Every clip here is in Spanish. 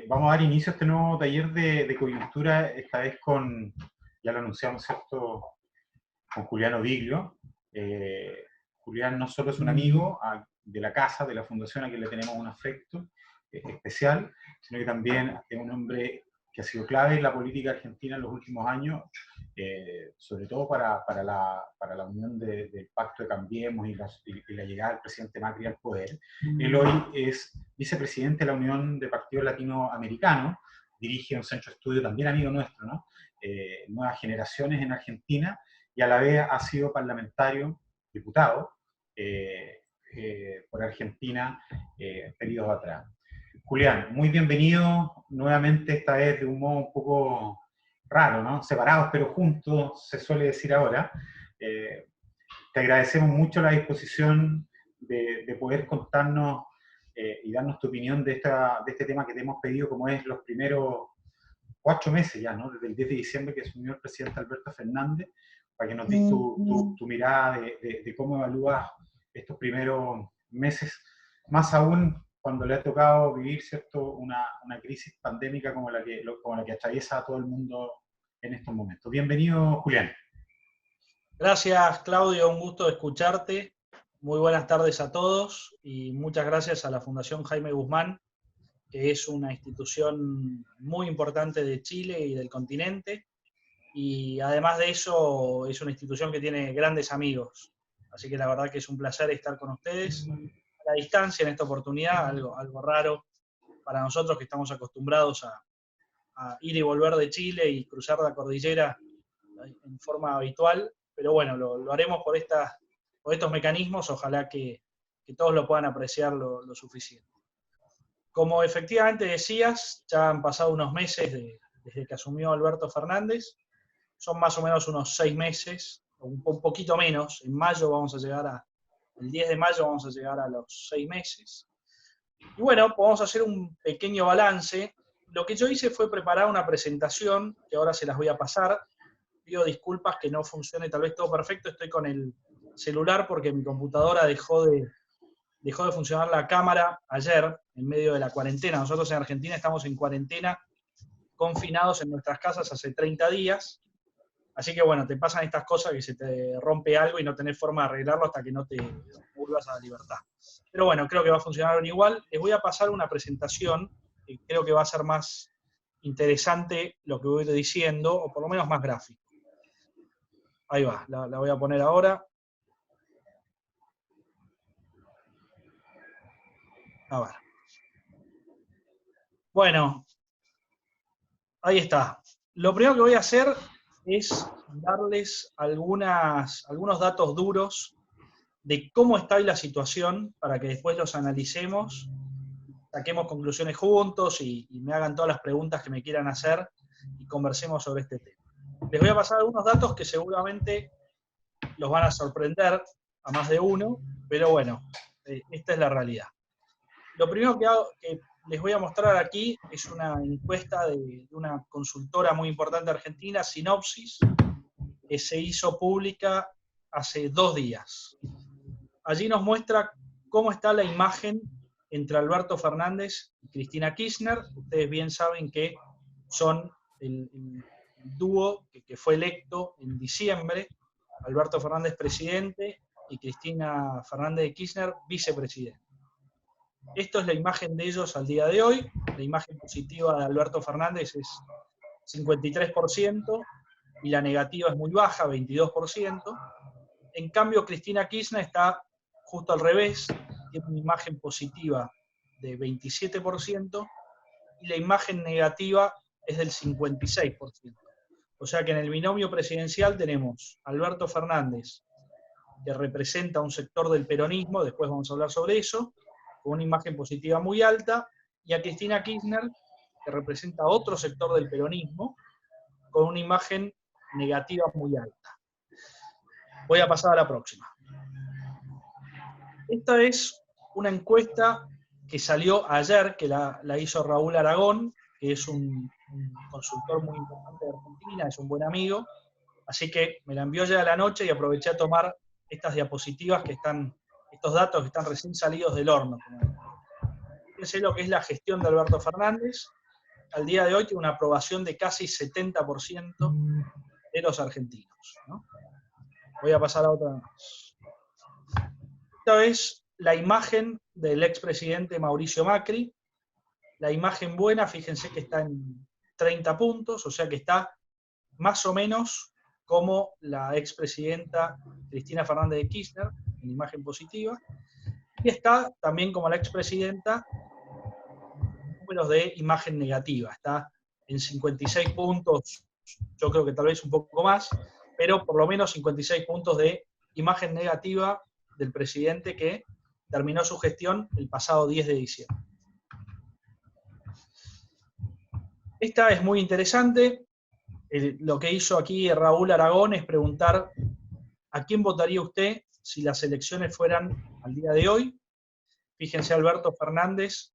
Vamos a dar inicio a este nuevo taller de coyuntura, esta vez con, ya lo anunciamos, ¿cierto?, con Julián Oviglio. Julián no solo es un amigo de la casa, de la fundación, a quien le tenemos un afecto especial, sino que también es un hombre que ha sido clave en la política argentina en los últimos años, sobre todo para la unión del Pacto de Cambiemos y la llegada del presidente Macri al poder. Él hoy es vicepresidente de la Unión de Partidos Latinoamericanos, dirige un centro de estudio también amigo nuestro, ¿no? Nuevas Generaciones en Argentina, y a la vez ha sido parlamentario, diputado, por Argentina, periodos atrás. Julián, muy bienvenido nuevamente, esta vez de un modo un poco raro, ¿no? Separados pero juntos, se suele decir ahora. Te agradecemos mucho la disposición de poder contarnos y darnos tu opinión de este tema que te hemos pedido, como es los primeros 4 meses ya, ¿no? Desde el 10 de diciembre que asumió el presidente Alberto Fernández, para que nos des tu mirada de cómo evalúas estos primeros meses, más aún cuando le ha tocado vivir, ¿cierto?, una crisis pandémica como la que atraviesa a todo el mundo en estos momentos. Bienvenido, Julián. Gracias, Claudio, un gusto escucharte. Muy buenas tardes a todos y muchas gracias a la Fundación Jaime Guzmán, que es una institución muy importante de Chile y del continente, y además de eso es una institución que tiene grandes amigos. Así que la verdad que es un placer estar con ustedes a la distancia en esta oportunidad, algo raro para nosotros que estamos acostumbrados a ir y volver de Chile y cruzar la cordillera en forma habitual, pero bueno, lo haremos por estos mecanismos, ojalá que todos lo puedan apreciar lo suficiente. Como efectivamente decías, ya han pasado unos meses desde que asumió Alberto Fernández, son más o menos unos 6 meses, un poquito menos, en mayo el 10 de mayo vamos a llegar a los 6 meses. Y bueno, vamos a hacer un pequeño balance. Lo que yo hice fue preparar una presentación, que ahora se las voy a pasar. Pido disculpas que no funcione tal vez todo perfecto, estoy con el celular porque mi computadora dejó de funcionar la cámara ayer, en medio de la cuarentena. Nosotros en Argentina estamos en cuarentena, confinados en nuestras casas hace 30 días, así que bueno, te pasan estas cosas que se te rompe algo y no tenés forma de arreglarlo hasta que no te vuelvas a la libertad. Pero bueno, creo que va a funcionar igual. Les voy a pasar una presentación, que creo que va a ser más interesante lo que voy diciendo, o por lo menos más gráfico. Ahí va, la voy a poner ahora. A ver. Bueno, ahí está. Lo primero que voy a hacer es darles algunos datos duros de cómo está hoy la situación, para que después los analicemos, saquemos conclusiones juntos y me hagan todas las preguntas que me quieran hacer y conversemos sobre este tema. Les voy a pasar algunos datos que seguramente los van a sorprender a más de uno, pero bueno, esta es la realidad. Lo primero que les voy a mostrar aquí es una encuesta de una consultora muy importante argentina, Sinopsis, que se hizo pública hace 2 días. Allí nos muestra cómo está la imagen entre Alberto Fernández y Cristina Kirchner. Ustedes bien saben que son el dúo que fue electo en diciembre, Alberto Fernández presidente y Cristina Fernández de Kirchner vicepresidente. Esto es la imagen de ellos al día de hoy. La imagen positiva de Alberto Fernández es 53% y la negativa es muy baja, 22%. En cambio, Cristina Kirchner está justo al revés, tiene una imagen positiva de 27% y la imagen negativa es del 56%. O sea que en el binomio presidencial tenemos a Alberto Fernández, que representa un sector del peronismo, después vamos a hablar sobre eso, con una imagen positiva muy alta, y a Cristina Kirchner, que representa otro sector del peronismo, con una imagen negativa muy alta. Voy a pasar a la próxima. Esta es una encuesta que salió ayer, que la hizo Raúl Aragón, que es un consultor muy importante de Argentina, es un buen amigo, así que me la envió ya a la noche y aproveché a tomar estas diapositivas estos datos que están recién salidos del horno. Fíjense lo que es la gestión de Alberto Fernández. al día de hoy tiene una aprobación de casi 70% de los argentinos, ¿no? Voy a pasar a otra más. Esta es la imagen del expresidente Mauricio Macri. La imagen buena, fíjense que está en 30 puntos, o sea que está más o menos como la expresidenta Cristina Fernández de Kirchner, en imagen positiva, y está también como la expresidenta en números de imagen negativa, está en 56 puntos, yo creo que tal vez un poco más, pero por lo menos 56 puntos de imagen negativa del presidente que terminó su gestión el pasado 10 de diciembre. Esta es muy interesante. Lo que hizo aquí Raúl Aragón es preguntar ¿a quién votaría usted si las elecciones fueran al día de hoy? Fíjense, Alberto Fernández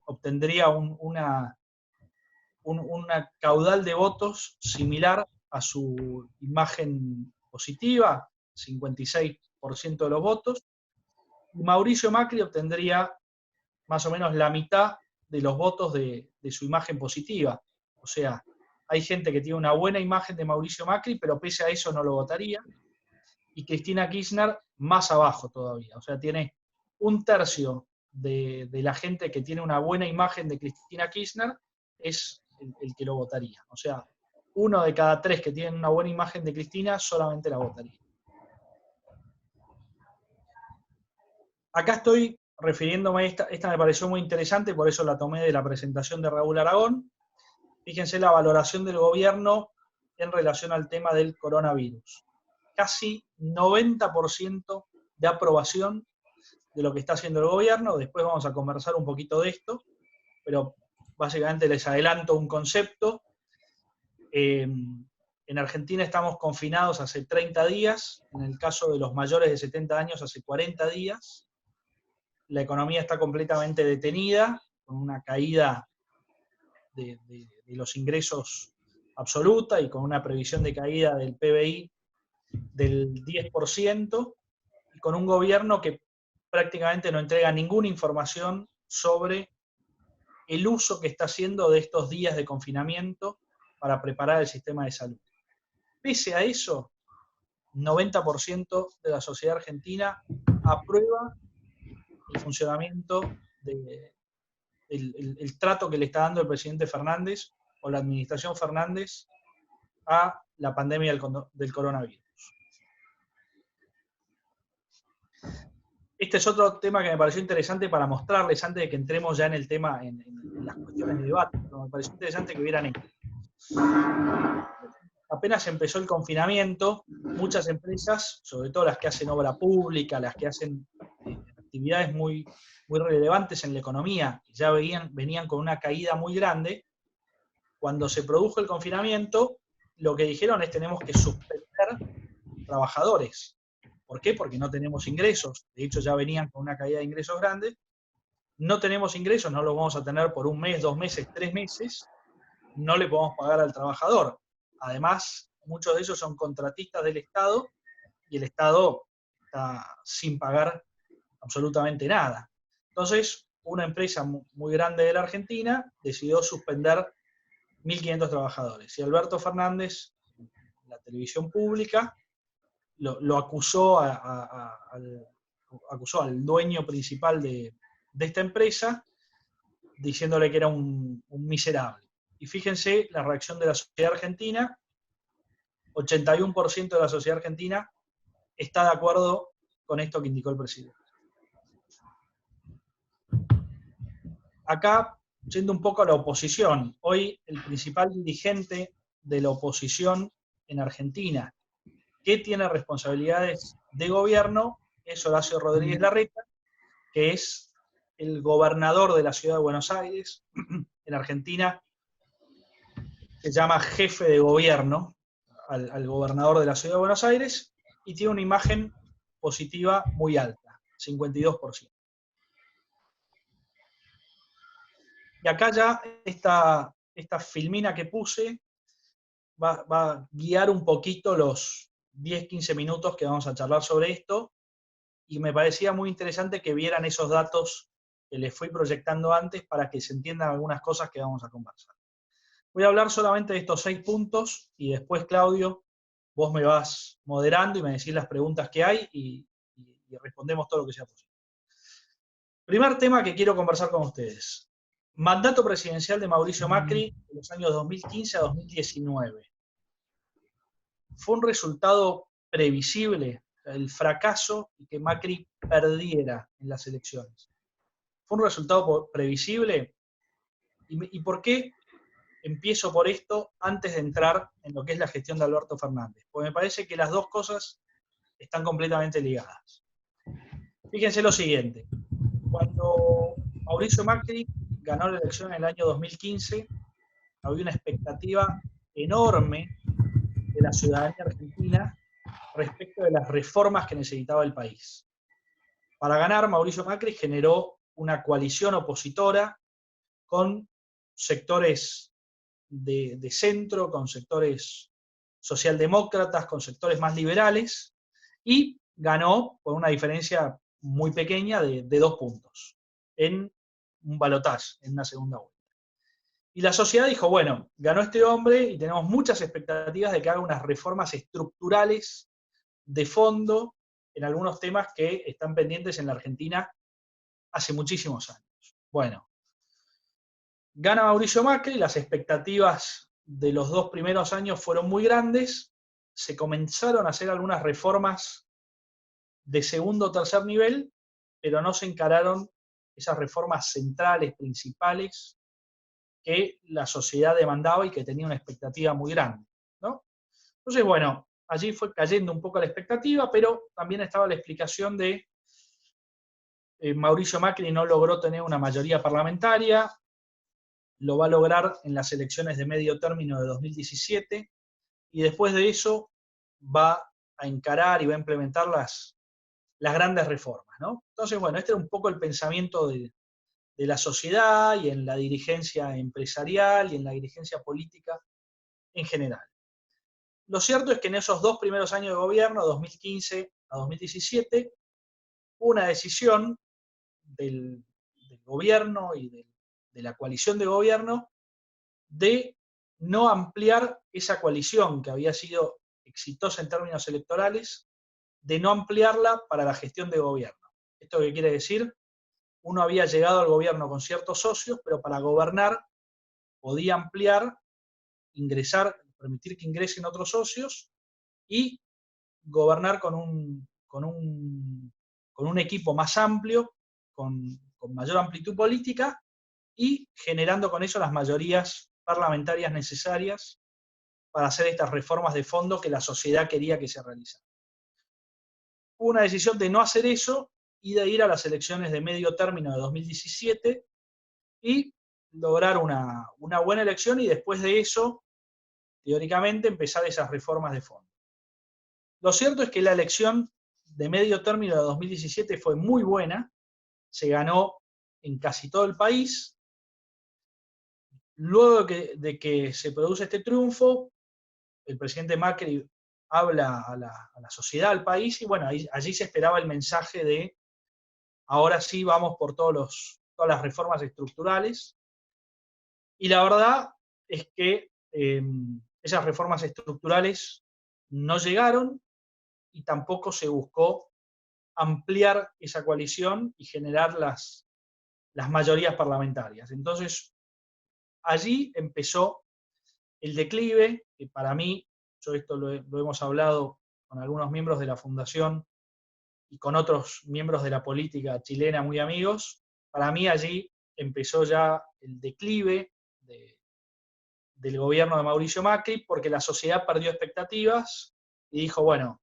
obtendría una caudal de votos similar a su imagen positiva, 56% de los votos, y Mauricio Macri obtendría más o menos la mitad de los votos de su imagen positiva. O sea, hay gente que tiene una buena imagen de Mauricio Macri, pero pese a eso no lo votaría. Y Cristina Kirchner más abajo todavía. O sea, tiene un tercio de la gente que tiene una buena imagen de Cristina Kirchner es el que lo votaría. O sea, 1 de cada 3 que tienen una buena imagen de Cristina solamente la votaría. Acá estoy refiriéndome, esta me pareció muy interesante, por eso la tomé de la presentación de Raúl Aragón. Fíjense la valoración del gobierno en relación al tema del coronavirus. Casi 90% de aprobación de lo que está haciendo el gobierno. Después vamos a conversar un poquito de esto, pero básicamente les adelanto un concepto. En Argentina estamos confinados hace 30 días, en el caso de los mayores de 70 años hace 40 días. La economía está completamente detenida, con una caída de los ingresos absoluta y con una previsión de caída del PBI del 10%, y con un gobierno que prácticamente no entrega ninguna información sobre el uso que está haciendo de estos días de confinamiento para preparar el sistema de salud. Pese a eso, 90% de la sociedad argentina aprueba el funcionamiento el trato que le está dando el presidente Fernández o la administración Fernández a la pandemia del coronavirus. Este es otro tema que me pareció interesante para mostrarles antes de que entremos ya en el tema, en las cuestiones de debate. Pero me pareció interesante que vieran esto. Apenas empezó el confinamiento, muchas empresas, sobre todo las que hacen obra pública, las que hacen actividades muy relevantes en la economía, ya venían con una caída muy grande. Cuando se produjo el confinamiento, lo que dijeron es tenemos que suspender trabajadores. ¿Por qué? Porque no tenemos ingresos. De hecho, ya venían con una caída de ingresos grande. No tenemos ingresos, no los vamos a tener por 1 mes, 2 meses, 3 meses. No le podemos pagar al trabajador. Además, muchos de ellos son contratistas del Estado y el Estado está sin pagar absolutamente nada. Entonces, una empresa muy grande de la Argentina decidió suspender 1.500 trabajadores. Y Alberto Fernández, en la televisión pública, lo acusó, acusó al dueño principal de esta empresa, diciéndole que era un miserable. Y fíjense la reacción de la sociedad argentina. 81% de la sociedad argentina está de acuerdo con esto que indicó el presidente. Acá, yendo un poco a la oposición, hoy el principal dirigente de la oposición en Argentina, que tiene responsabilidades de gobierno, es Horacio Rodríguez Larreta, que es el gobernador de la ciudad de Buenos Aires. En Argentina se llama jefe de gobierno al gobernador de la ciudad de Buenos Aires, y tiene una imagen positiva muy alta, 52%. Y acá ya esta filmina que puse va a guiar un poquito los 10-15 minutos que vamos a charlar sobre esto, y me parecía muy interesante que vieran esos datos que les fui proyectando antes para que se entiendan algunas cosas que vamos a conversar. Voy a hablar solamente de estos 6 puntos y después, Claudio, vos me vas moderando y me decís las preguntas que hay y respondemos todo lo que sea posible. Primer tema que quiero conversar con ustedes. Mandato presidencial de Mauricio Macri de los años 2015 a 2019. Fue un resultado previsible, el fracaso y que Macri perdiera en las elecciones. Fue un resultado previsible. ¿Y por qué empiezo por esto antes de entrar en lo que es la gestión de Alberto Fernández? Porque me parece que las dos cosas están completamente ligadas. Fíjense lo siguiente. Cuando Mauricio Macri ganó la elección en el año 2015, había una expectativa enorme de la ciudadanía argentina respecto de las reformas que necesitaba el país. Para ganar, Mauricio Macri generó una coalición opositora con sectores de centro, con sectores socialdemócratas, con sectores más liberales, y ganó por una diferencia muy pequeña de 2 puntos en un balotaje, en una segunda vuelta. Y la sociedad dijo, bueno, ganó este hombre y tenemos muchas expectativas de que haga unas reformas estructurales de fondo en algunos temas que están pendientes en la Argentina hace muchísimos años. Bueno, gana Mauricio Macri, las expectativas de los 2 primeros años fueron muy grandes, se comenzaron a hacer algunas reformas de segundo o tercer nivel, pero no se encararon esas reformas centrales, principales, que la sociedad demandaba y que tenía una expectativa muy grande, ¿no? Entonces, bueno, allí fue cayendo un poco la expectativa, pero también estaba la explicación de Mauricio Macri no logró tener una mayoría parlamentaria, lo va a lograr en las elecciones de medio término de 2017, y después de eso va a encarar y va a implementar las grandes reformas, ¿no? Entonces, bueno, este era un poco el pensamiento de la sociedad y en la dirigencia empresarial y en la dirigencia política en general. Lo cierto es que en esos 2 primeros años de gobierno, 2015 a 2017, hubo una decisión del gobierno y de la coalición de gobierno de no ampliar esa coalición que había sido exitosa en términos electorales, de no ampliarla para la gestión de gobierno. ¿Esto qué quiere decir? Uno había llegado al gobierno con ciertos socios, pero para gobernar podía ampliar, ingresar, permitir que ingresen otros socios y gobernar con un equipo más amplio, con mayor amplitud política y generando con eso las mayorías parlamentarias necesarias para hacer estas reformas de fondo que la sociedad quería que se realizaran. Hubo una decisión de no hacer eso y de ir a las elecciones de medio término de 2017 y lograr una buena elección y después de eso, teóricamente, empezar esas reformas de fondo. Lo cierto es que la elección de medio término de 2017 fue muy buena, se ganó en casi todo el país. Luego de que se produce este triunfo, el presidente Macri habla a la sociedad, al país, y bueno, allí se esperaba el mensaje de ahora sí vamos por todas las reformas estructurales. Y la verdad es que esas reformas estructurales no llegaron y tampoco se buscó ampliar esa coalición y generar las mayorías parlamentarias. Entonces, allí empezó el declive, que para mí, yo esto lo hemos hablado con algunos miembros de la Fundación y con otros miembros de la política chilena muy amigos, para mí allí empezó ya el declive del gobierno de Mauricio Macri, porque la sociedad perdió expectativas y dijo, bueno,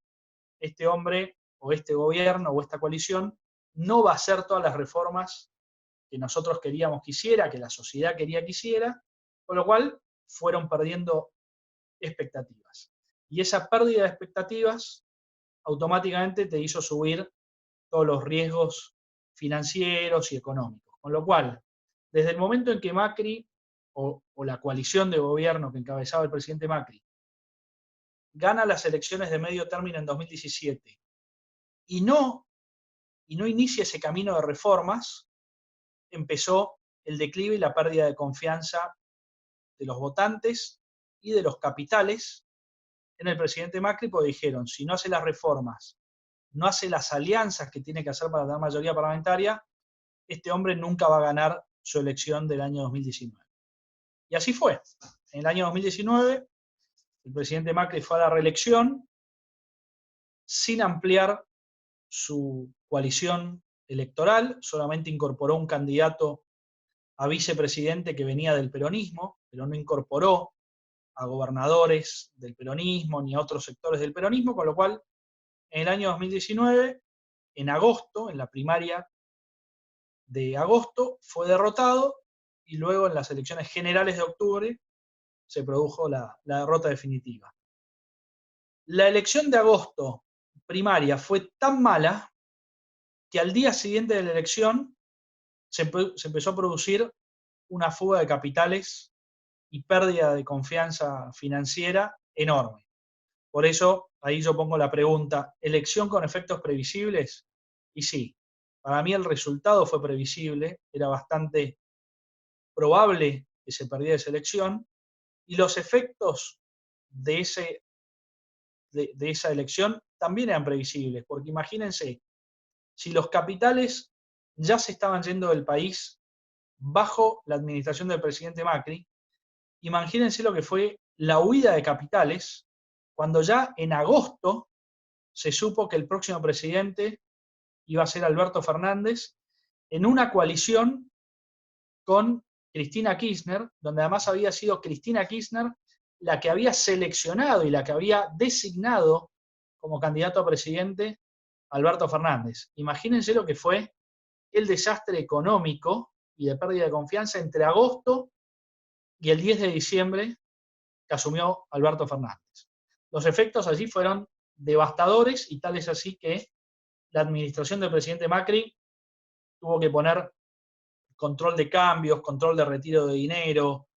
este hombre o este gobierno o esta coalición no va a hacer todas las reformas que nosotros queríamos que hiciera, que la sociedad quería que hiciera, con lo cual fueron perdiendo expectativas. Y esa pérdida de expectativas automáticamente te hizo subir todos los riesgos financieros y económicos. Con lo cual, desde el momento en que Macri o la coalición de gobierno que encabezaba el presidente Macri gana las elecciones de medio término en 2017 y no inicia ese camino de reformas, empezó el declive y la pérdida de confianza de los votantes y de los capitales en el presidente Macri, porque dijeron, si no hace las reformas, no hace las alianzas que tiene que hacer para tener mayoría parlamentaria, este hombre nunca va a ganar su elección del año 2019. Y así fue. En el año 2019, el presidente Macri fue a la reelección sin ampliar su coalición electoral, solamente incorporó un candidato a vicepresidente que venía del peronismo, pero no incorporó a gobernadores del peronismo ni a otros sectores del peronismo, con lo cual en el año 2019, en agosto, en la primaria de agosto, fue derrotado y luego en las elecciones generales de octubre se produjo la derrota definitiva. La elección de agosto primaria fue tan mala que al día siguiente de la elección se empezó a producir una fuga de capitales y pérdida de confianza financiera enorme. Por eso, ahí yo pongo la pregunta, ¿elección con efectos previsibles? Y sí, para mí el resultado fue previsible, era bastante probable que se perdiera esa elección, y los efectos de esa elección también eran previsibles, porque imagínense, si los capitales ya se estaban yendo del país bajo la administración del presidente Macri, imagínense lo que fue la huida de capitales cuando ya en agosto se supo que el próximo presidente iba a ser Alberto Fernández en una coalición con Cristina Kirchner, donde además había sido Cristina Kirchner la que había seleccionado y la que había designado como candidato a presidente a Alberto Fernández. Imagínense lo que fue el desastre económico y de pérdida de confianza entre agosto y el 10 de diciembre que asumió Alberto Fernández. Los efectos allí fueron devastadores y tal es así que la administración del presidente Macri tuvo que poner control de cambios, control de retiro de dinero,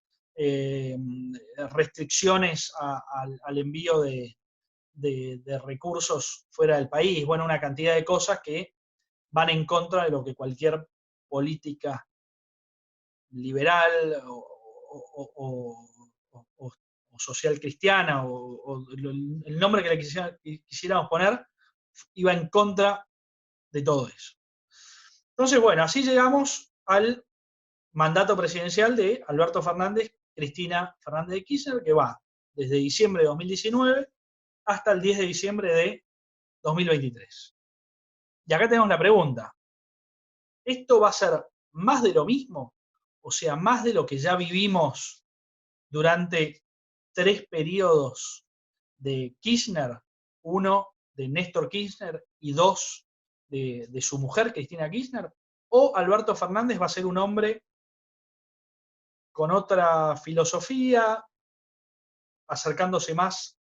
restricciones al envío de recursos fuera del país, bueno, una cantidad de cosas que van en contra de lo que cualquier política liberal o social cristiana, o el nombre que le quisiéramos poner, iba en contra de todo eso. Entonces, bueno, así llegamos al mandato presidencial de Alberto Fernández, Cristina Fernández de Kirchner, que va desde diciembre de 2019 hasta el 10 de diciembre de 2023. Y acá tenemos la pregunta, ¿esto va a ser más de lo mismo? O sea, más de lo que ya vivimos durante 3 periodos de Kirchner, 1 de Néstor Kirchner y 2 de su mujer, Cristina Kirchner, o Alberto Fernández va a ser un hombre con otra filosofía, acercándose más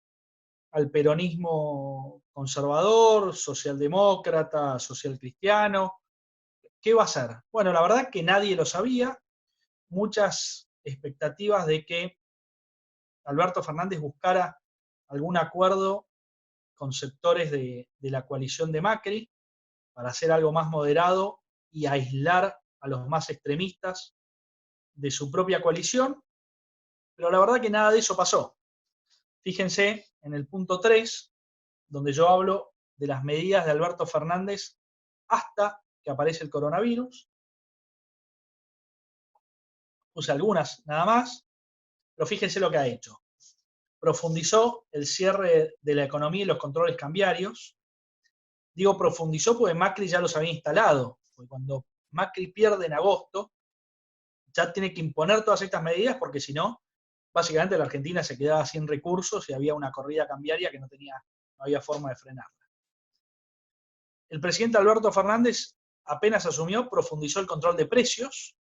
al peronismo conservador, socialdemócrata, socialcristiano. ¿Qué va a ser? Bueno, la verdad que nadie lo sabía, muchas expectativas de que Alberto Fernández buscara algún acuerdo con sectores de la coalición de Macri para hacer algo más moderado y aislar a los más extremistas de su propia coalición, pero la verdad que nada de eso pasó. Fíjense en el punto 3, donde yo hablo de las medidas de Alberto Fernández hasta que aparece el coronavirus. Puse algunas nada más, pero fíjense lo que ha hecho. Profundizó el cierre de la economía y los controles cambiarios. Digo profundizó porque Macri ya los había instalado, porque cuando Macri pierde en agosto, ya tiene que imponer todas estas medidas porque si no, básicamente la Argentina se quedaba sin recursos y había una corrida cambiaria que no había forma de frenarla. El presidente Alberto Fernández apenas asumió, profundizó el control de precios,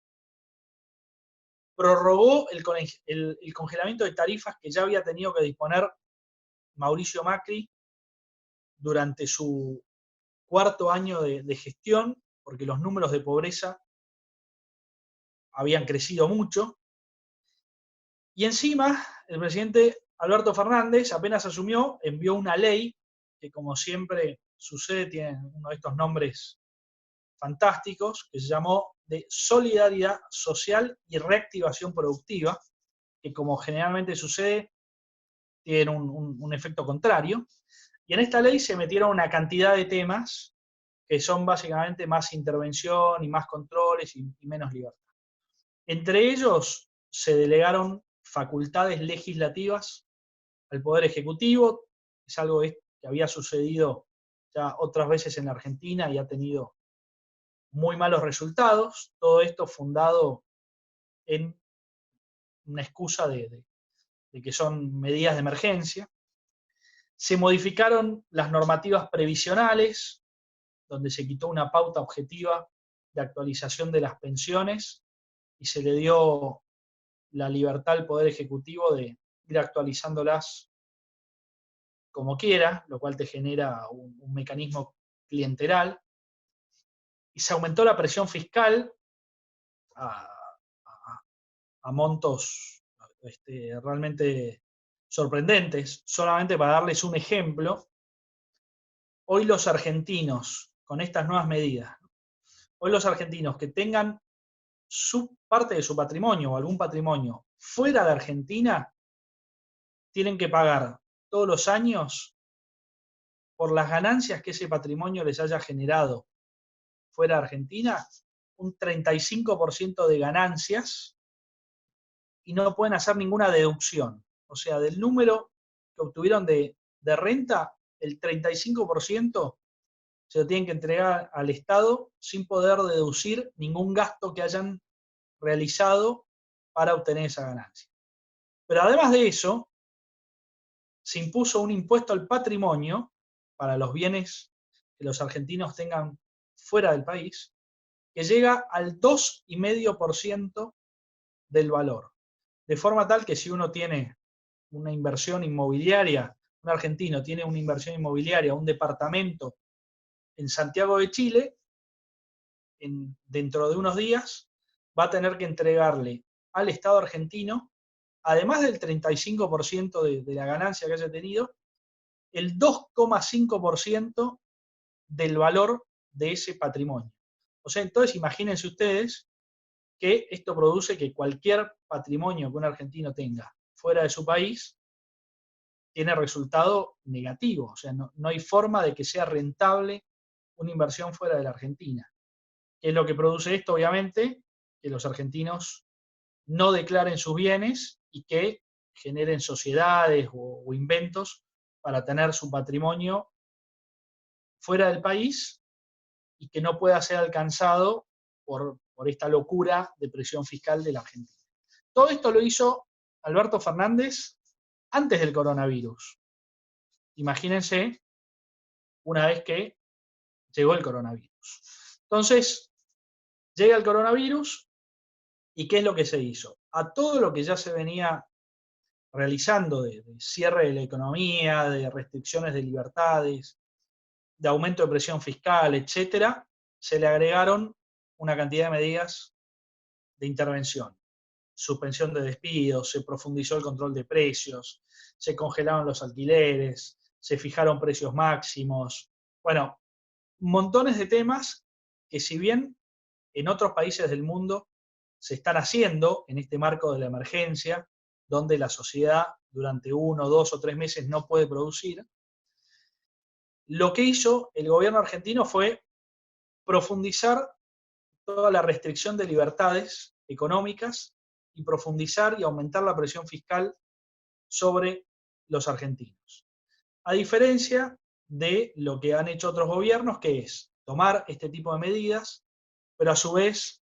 prorrogó el congelamiento de tarifas que ya había tenido que disponer Mauricio Macri durante su 4º año de gestión, porque los números de pobreza habían crecido mucho. Y encima, el presidente Alberto Fernández apenas asumió, envió una ley que, como siempre sucede, tiene uno de estos nombres fantásticos que se llamó de solidaridad social y reactivación productiva, que como generalmente sucede, tienen un efecto contrario. Y en esta ley se metieron una cantidad de temas que son básicamente más intervención y más controles y menos libertad. Entre ellos se delegaron facultades legislativas al Poder Ejecutivo, es algo que había sucedido ya otras veces en la Argentina y ha tenido muy malos resultados, todo esto fundado en una excusa de que son medidas de emergencia. Se modificaron las normativas previsionales, donde se quitó una pauta objetiva de actualización de las pensiones y se le dio la libertad al Poder Ejecutivo de ir actualizándolas como quiera, lo cual te genera un mecanismo clientelar. Y se aumentó la presión fiscal a montos realmente sorprendentes. Solamente para darles un ejemplo, hoy los argentinos, con estas nuevas medidas, hoy los argentinos que tengan parte de su patrimonio o algún patrimonio fuera de Argentina, tienen que pagar todos los años por las ganancias que ese patrimonio les haya generado fuera de Argentina, un 35% de ganancias y no pueden hacer ninguna deducción. O sea, del número que obtuvieron de renta, el 35% se lo tienen que entregar al Estado sin poder deducir ningún gasto que hayan realizado para obtener esa ganancia. Pero además de eso, se impuso un impuesto al patrimonio para los bienes que los argentinos tengan fuera del país, que llega al 2,5% del valor. De forma tal que si uno tiene una inversión inmobiliaria, un argentino tiene una inversión inmobiliaria, un departamento en Santiago de Chile, dentro de unos días va a tener que entregarle al Estado argentino, además del 35% de la ganancia que haya tenido, el 2,5% del valor de ese patrimonio. O sea, entonces imagínense ustedes que esto produce que cualquier patrimonio que un argentino tenga fuera de su país tiene resultado negativo. O sea, no hay forma de que sea rentable una inversión fuera de la Argentina. ¿Qué es lo que produce esto? Obviamente, que los argentinos no declaren sus bienes y que generen sociedades o inventos para tener su patrimonio fuera del país y que no pueda ser alcanzado por esta locura de presión fiscal de la Argentina. Todo esto lo hizo Alberto Fernández antes del coronavirus. Imagínense una vez que llegó el coronavirus. Entonces, llega el coronavirus y ¿qué es lo que se hizo? A todo lo que ya se venía realizando de cierre de la economía, de restricciones de libertades, de aumento de presión fiscal, etcétera, se le agregaron una cantidad de medidas de intervención. Suspensión de despidos, se profundizó el control de precios, se congelaron los alquileres, se fijaron precios máximos. Bueno, montones de temas que si bien en otros países del mundo se están haciendo en este marco de la emergencia, donde la sociedad durante 1, 2 o 3 meses no puede producir, lo que hizo el gobierno argentino fue profundizar toda la restricción de libertades económicas y profundizar y aumentar la presión fiscal sobre los argentinos. A diferencia de lo que han hecho otros gobiernos, que es tomar este tipo de medidas, pero a su vez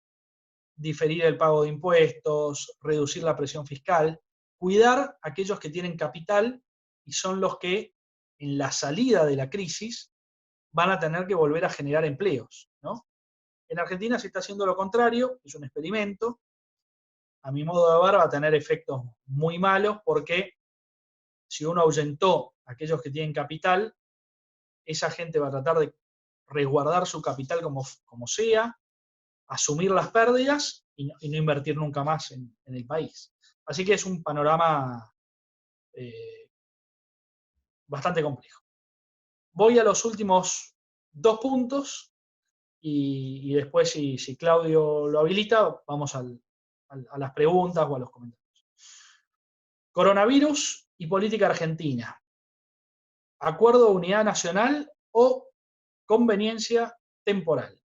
diferir el pago de impuestos, reducir la presión fiscal, cuidar a aquellos que tienen capital y son los que en la salida de la crisis van a tener que volver a generar empleos, ¿no? En Argentina se está haciendo lo contrario, es un experimento. A mi modo de ver va a tener efectos muy malos porque si uno ahuyentó a aquellos que tienen capital, esa gente va a tratar de resguardar su capital como sea, asumir las pérdidas y no invertir nunca más en el país. Así que es un panorama bastante complejo. Voy a los últimos 2 puntos, y después, si Claudio lo habilita, vamos a las preguntas o a los comentarios. Coronavirus y política argentina. ¿Acuerdo de unidad nacional o conveniencia temporal?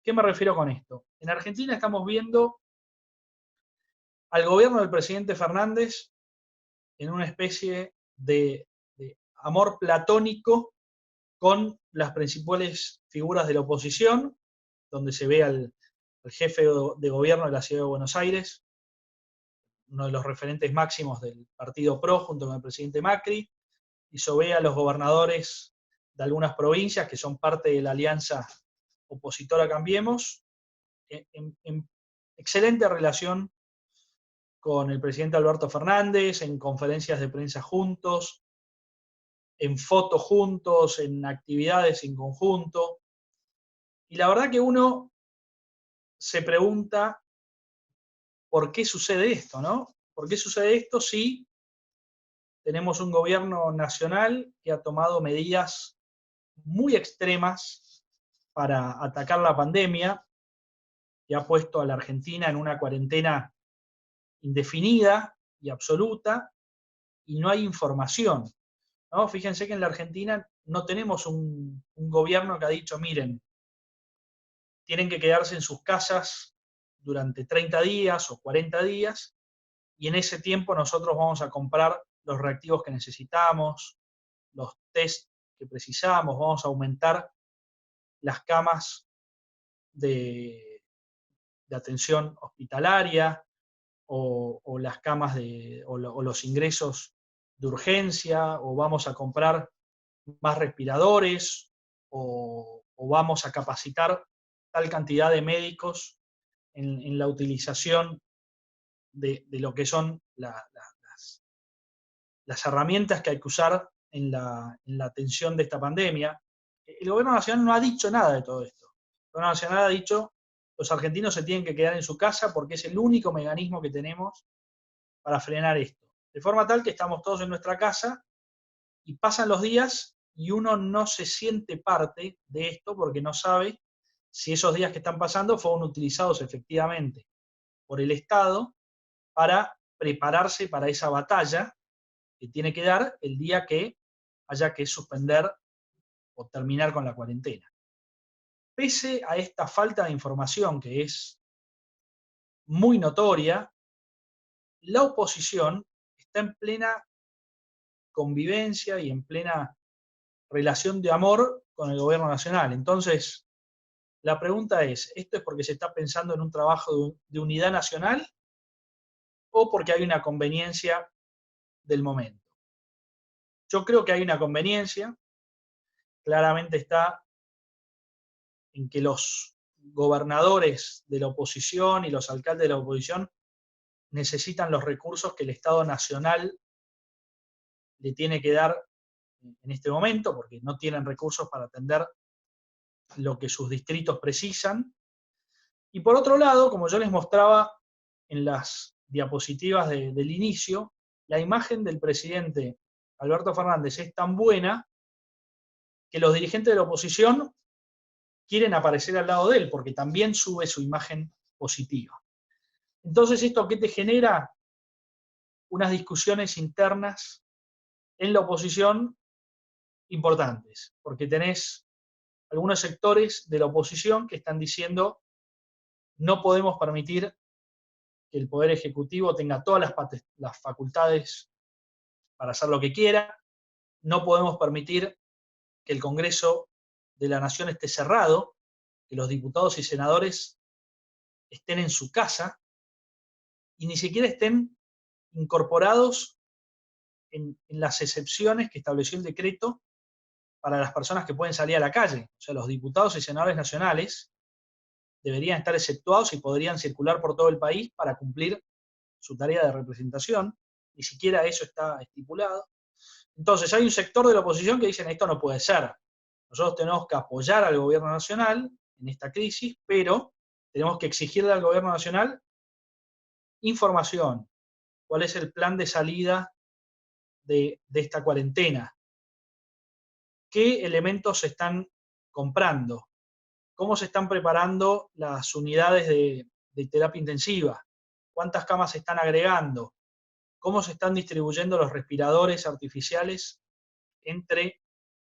¿Qué me refiero con esto? En Argentina estamos viendo al gobierno del presidente Fernández en una especie de amor platónico con las principales figuras de la oposición, donde se ve al jefe de gobierno de la ciudad de Buenos Aires, uno de los referentes máximos del partido PRO junto con el presidente Macri, y se ve a los gobernadores de algunas provincias que son parte de la alianza opositora Cambiemos, en excelente relación con el presidente Alberto Fernández, en conferencias de prensa juntos, en fotos juntos, en actividades en conjunto. Y la verdad que uno se pregunta por qué sucede esto, ¿no? ¿Por qué sucede esto si tenemos un gobierno nacional que ha tomado medidas muy extremas para atacar la pandemia y ha puesto a la Argentina en una cuarentena indefinida y absoluta y no hay información, ¿no? Fíjense que en la Argentina no tenemos un gobierno que ha dicho, miren, tienen que quedarse en sus casas durante 30 días o 40 días y en ese tiempo nosotros vamos a comprar los reactivos que necesitamos, los test que precisamos, vamos a aumentar las camas de atención hospitalaria o las camas o los ingresos de urgencia, o vamos a comprar más respiradores, o vamos a capacitar tal cantidad de médicos en la utilización de lo que son las herramientas que hay que usar en la atención de esta pandemia. El gobierno nacional no ha dicho nada de todo esto. El gobierno nacional ha dicho, los argentinos se tienen que quedar en su casa porque es el único mecanismo que tenemos para frenar esto. De forma tal que estamos todos en nuestra casa y pasan los días y uno no se siente parte de esto porque no sabe si esos días que están pasando fueron utilizados efectivamente por el Estado para prepararse para esa batalla que tiene que dar el día que haya que suspender o terminar con la cuarentena. Pese a esta falta de información que es muy notoria, la oposición está en plena convivencia y en plena relación de amor con el gobierno nacional. Entonces, la pregunta es, ¿esto es porque se está pensando en un trabajo de unidad nacional o porque hay una conveniencia del momento? Yo creo que hay una conveniencia, claramente está en que los gobernadores de la oposición y los alcaldes de la oposición necesitan los recursos que el Estado Nacional le tiene que dar en este momento, porque no tienen recursos para atender lo que sus distritos precisan. Y por otro lado, como yo les mostraba en las diapositivas del inicio, la imagen del presidente Alberto Fernández es tan buena que los dirigentes de la oposición quieren aparecer al lado de él, porque también sube su imagen positiva. Entonces, ¿esto qué te genera? Unas discusiones internas en la oposición importantes, porque tenés algunos sectores de la oposición que están diciendo no podemos permitir que el Poder Ejecutivo tenga todas las facultades para hacer lo que quiera, no podemos permitir que el Congreso de la Nación esté cerrado, que los diputados y senadores estén en su casa y ni siquiera estén incorporados en las excepciones que estableció el decreto para las personas que pueden salir a la calle. O sea, los diputados y senadores nacionales deberían estar exceptuados y podrían circular por todo el país para cumplir su tarea de representación. Ni siquiera eso está estipulado. Entonces, hay un sector de la oposición que dicen esto no puede ser. Nosotros tenemos que apoyar al gobierno nacional en esta crisis, pero tenemos que exigirle al gobierno nacional información. ¿Cuál es el plan de salida de esta cuarentena? ¿Qué elementos se están comprando? cómo se están preparando las unidades de terapia intensiva, cuántas camas se están agregando, cómo se están distribuyendo los respiradores artificiales entre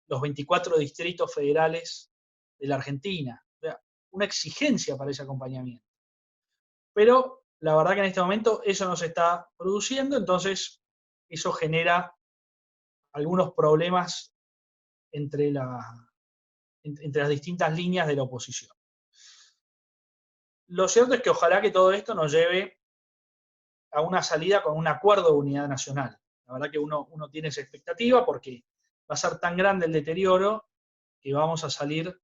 los 24 distritos federales de la Argentina. O sea, una exigencia para ese acompañamiento. Pero la verdad que en este momento eso no se está produciendo, entonces eso genera algunos problemas entre las distintas líneas de la oposición. Lo cierto es que ojalá que todo esto nos lleve a una salida con un acuerdo de unidad nacional. La verdad que uno tiene esa expectativa porque va a ser tan grande el deterioro que vamos a salir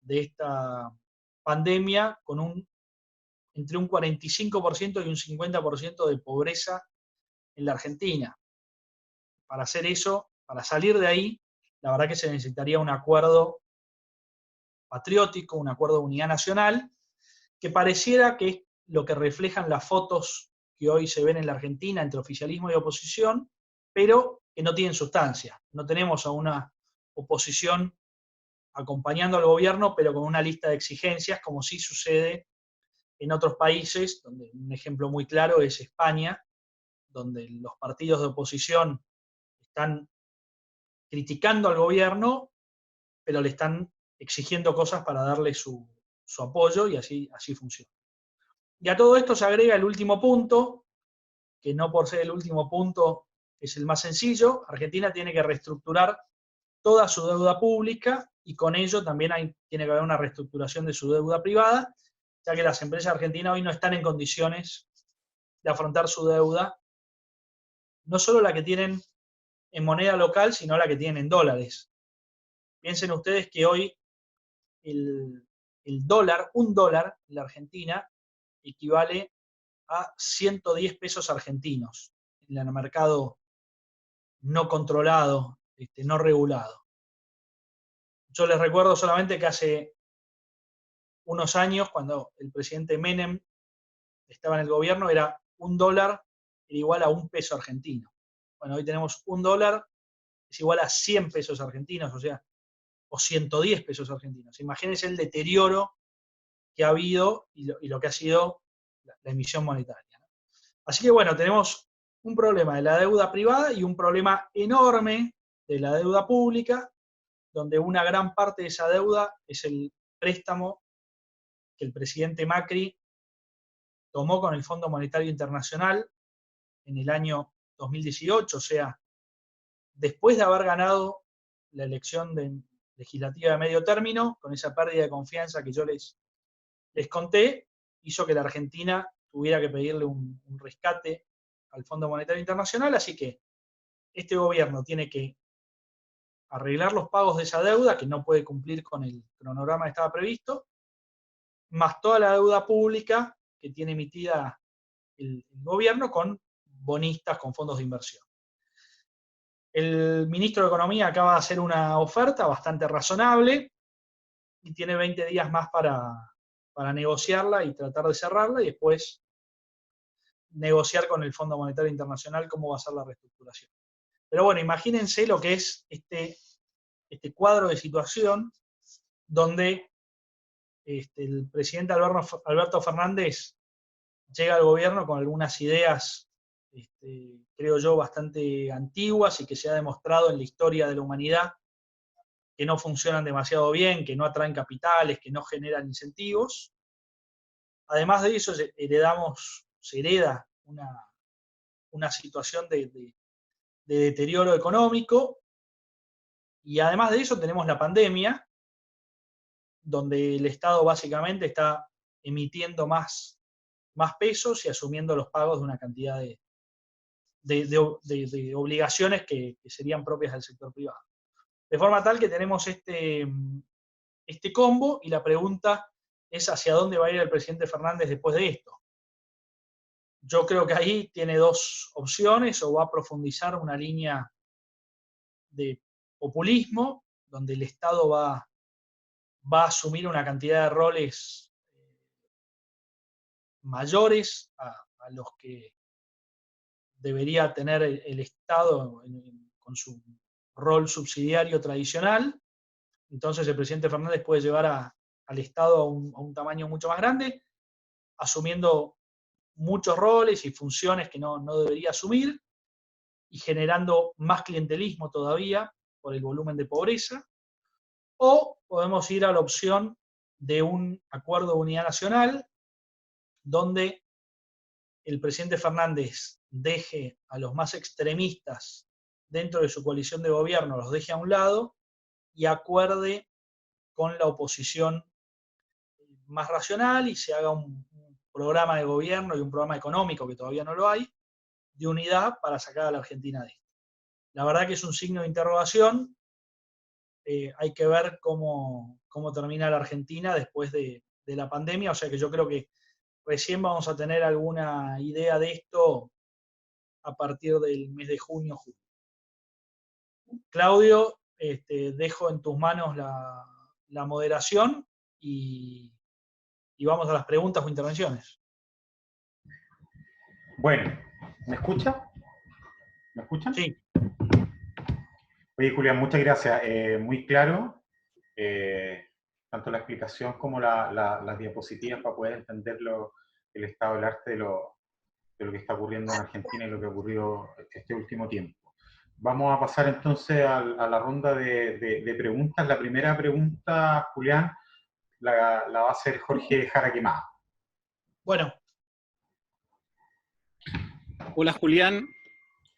de esta pandemia con entre un 45% y un 50% de pobreza en la Argentina. Para hacer eso, para salir de ahí, la verdad que se necesitaría un acuerdo patriótico, un acuerdo de unidad nacional, que pareciera que es lo que reflejan las fotos que hoy se ven en la Argentina entre oficialismo y oposición, pero que no tienen sustancia. No tenemos a una oposición acompañando al gobierno, pero con una lista de exigencias, como sí sucede en otros países, donde un ejemplo muy claro es España, donde los partidos de oposición están criticando al gobierno, pero le están exigiendo cosas para darle su apoyo y así funciona. Y a todo esto se agrega el último punto, que no por ser el último punto es el más sencillo. Argentina tiene que reestructurar toda su deuda pública y con ello también tiene que haber una reestructuración de su deuda privada, ya que las empresas argentinas hoy no están en condiciones de afrontar su deuda, no solo la que tienen en moneda local, sino la que tienen en dólares. Piensen ustedes que hoy el dólar, un dólar en la Argentina, equivale a 110 pesos argentinos en el mercado no controlado, no regulado. Yo les recuerdo solamente que hace unos años, cuando el presidente Menem estaba en el gobierno, era un dólar era igual a un peso argentino. Bueno, hoy tenemos un dólar es igual a 100 pesos argentinos, o 110 pesos argentinos. Imagínense el deterioro que ha habido y lo que ha sido la emisión monetaria, ¿no? Así que bueno, tenemos un problema de la deuda privada y un problema enorme de la deuda pública, donde una gran parte de esa deuda es el préstamo que el presidente Macri tomó con el Fondo Monetario Internacional en el año 2018, o sea, después de haber ganado la elección legislativa de medio término, con esa pérdida de confianza que yo les conté, hizo que la Argentina tuviera que pedirle un rescate al Fondo Monetario Internacional, así que este gobierno tiene que arreglar los pagos de esa deuda, que no puede cumplir con el cronograma que estaba previsto, más toda la deuda pública que tiene emitida el gobierno con bonistas, con fondos de inversión. El ministro de Economía acaba de hacer una oferta bastante razonable y tiene 20 días más para negociarla y tratar de cerrarla y después negociar con el Fondo Monetario Internacional cómo va a ser la reestructuración. Pero bueno, imagínense lo que es este cuadro de situación donde el presidente Alberto Fernández llega al gobierno con algunas ideas, creo yo, bastante antiguas y que se ha demostrado en la historia de la humanidad que no funcionan demasiado bien, que no atraen capitales, que no generan incentivos. Además de eso, se hereda una situación de deterioro económico, y además de eso tenemos la pandemia, donde el Estado básicamente está emitiendo más pesos y asumiendo los pagos de una cantidad de obligaciones que serían propias del sector privado. De forma tal que tenemos este combo, y la pregunta es hacia dónde va a ir el presidente Fernández después de esto. Yo creo que ahí tiene dos opciones: o va a profundizar una línea de populismo, donde el Estado va a asumir una cantidad de roles mayores a los que debería tener el Estado con su rol subsidiario tradicional. Entonces el presidente Fernández puede llevar al Estado a un tamaño mucho más grande, asumiendo muchos roles y funciones que no debería asumir, y generando más clientelismo todavía por el volumen de pobreza, o podemos ir a la opción de un acuerdo de unidad nacional, donde el presidente Fernández deje a los más extremistas dentro de su coalición de gobierno, los deje a un lado y acuerde con la oposición más racional y se haga un programa de gobierno y un programa económico, que todavía no lo hay, de unidad para sacar a la Argentina de esto. La verdad que es un signo de interrogación. Hay que ver cómo termina la Argentina después de la pandemia, o sea que yo creo que recién vamos a tener alguna idea de esto a partir del mes de junio, julio. Claudio, dejo en tus manos la moderación y vamos a las preguntas o intervenciones. Bueno, ¿me escucha? ¿Me escuchan? Sí. Oye, Julián, muchas gracias. Muy claro, tanto la explicación como las diapositivas para poder entender el estado del arte de lo que está ocurriendo en Argentina y lo que ocurrió este último tiempo. Vamos a pasar entonces a la ronda de preguntas. La primera pregunta, Julián, la va a hacer Jorge Jaraquemada. Bueno. Hola, Julián.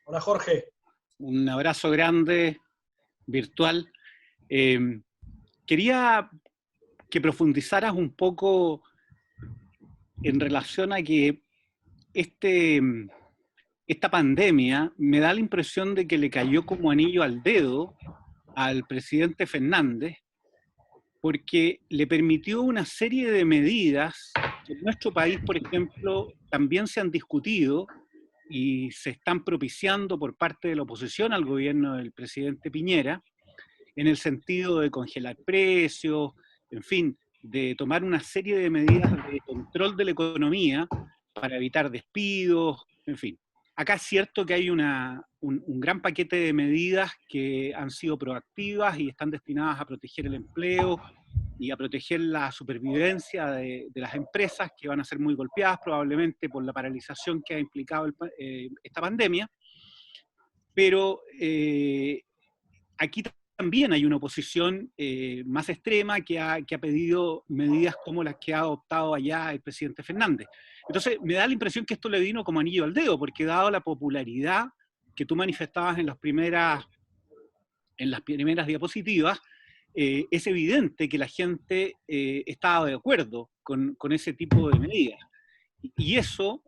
Hola, Jorge. Un abrazo grande, virtual. Quería que profundizaras un poco en relación a que esta pandemia me da la impresión de que le cayó como anillo al dedo al presidente Fernández, porque le permitió una serie de medidas que en nuestro país, por ejemplo, también se han discutido y se están propiciando por parte de la oposición al gobierno del presidente Piñera, en el sentido de congelar precios, en fin, de tomar una serie de medidas de control de la economía para evitar despidos, en fin. Acá es cierto que hay un gran paquete de medidas que han sido proactivas y están destinadas a proteger el empleo y a proteger la supervivencia de las empresas que van a ser muy golpeadas probablemente por la paralización que ha implicado esta pandemia. Pero aquí también hay una oposición más extrema que ha pedido medidas como las que ha adoptado allá el presidente Fernández. Entonces, me da la impresión que esto le vino como anillo al dedo, porque dado la popularidad que tú manifestabas en las primeras diapositivas, es evidente que la gente estaba de acuerdo con ese tipo de medidas. Y eso,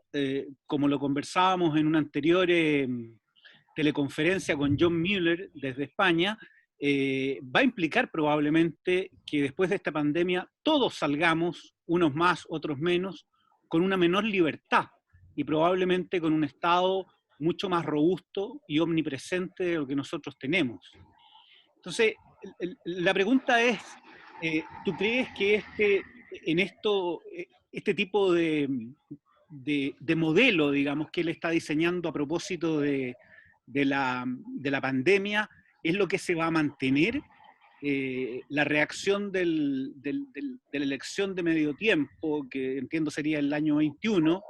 como lo conversábamos en una anterior teleconferencia con John Mueller desde España, va a implicar probablemente que después de esta pandemia todos salgamos, unos más, otros menos, con una menor libertad y probablemente con un Estado mucho más robusto y omnipresente de lo que nosotros tenemos. Entonces, la pregunta es, ¿tú crees que este tipo de modelo, digamos, que él está diseñando a propósito de la pandemia, es lo que se va a mantener? La reacción de la elección de medio tiempo, que entiendo sería el año 21,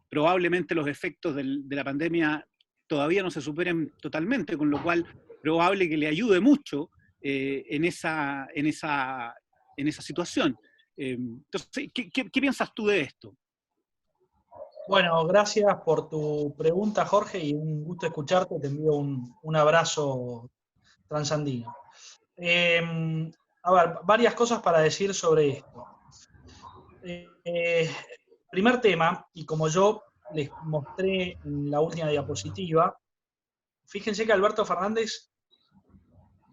probablemente los efectos de la pandemia todavía no se superen totalmente, con lo cual probable que le ayude mucho en esa situación. Entonces, ¿qué piensas tú de esto? Bueno, gracias por tu pregunta, Jorge, y un gusto escucharte. Te envío un abrazo transandino. A ver, varias cosas para decir sobre esto. Primer tema, y como yo les mostré en la última diapositiva, fíjense que Alberto Fernández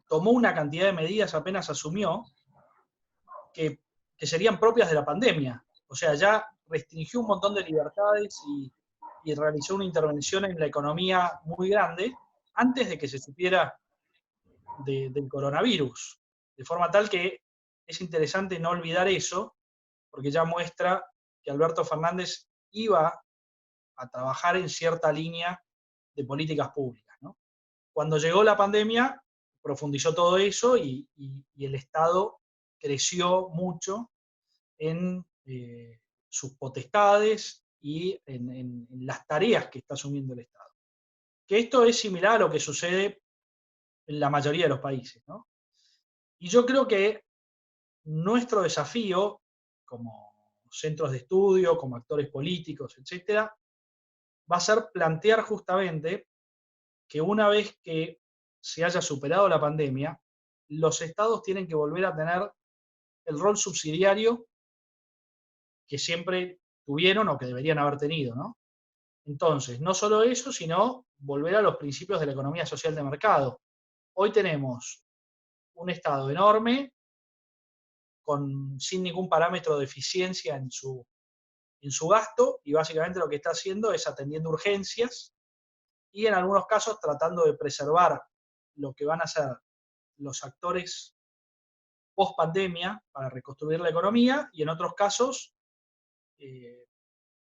tomó una cantidad de medidas apenas asumió que serían propias de la pandemia. O sea, ya restringió un montón de libertades y realizó una intervención en la economía muy grande antes de que se supiera del coronavirus. De forma tal que es interesante no olvidar eso, porque ya muestra que Alberto Fernández iba a trabajar en cierta línea de políticas públicas, ¿no? Cuando llegó la pandemia, profundizó todo eso y el Estado creció mucho en sus potestades y en las tareas que está asumiendo el Estado. Que esto es similar a lo que sucede en la mayoría de los países, ¿no? Y yo creo que nuestro desafío, como centros de estudio, como actores políticos, etcétera, va a ser plantear justamente que una vez que se haya superado la pandemia, los estados tienen que volver a tener el rol subsidiario que siempre tuvieron o que deberían haber tenido, ¿no? Entonces, no solo eso, sino volver a los principios de la economía social de mercado. Hoy tenemos un Estado enorme, sin ningún parámetro de eficiencia en su gasto, y básicamente lo que está haciendo es atendiendo urgencias y en algunos casos tratando de preservar lo que van a ser los actores post pandemia para reconstruir la economía, y en otros casos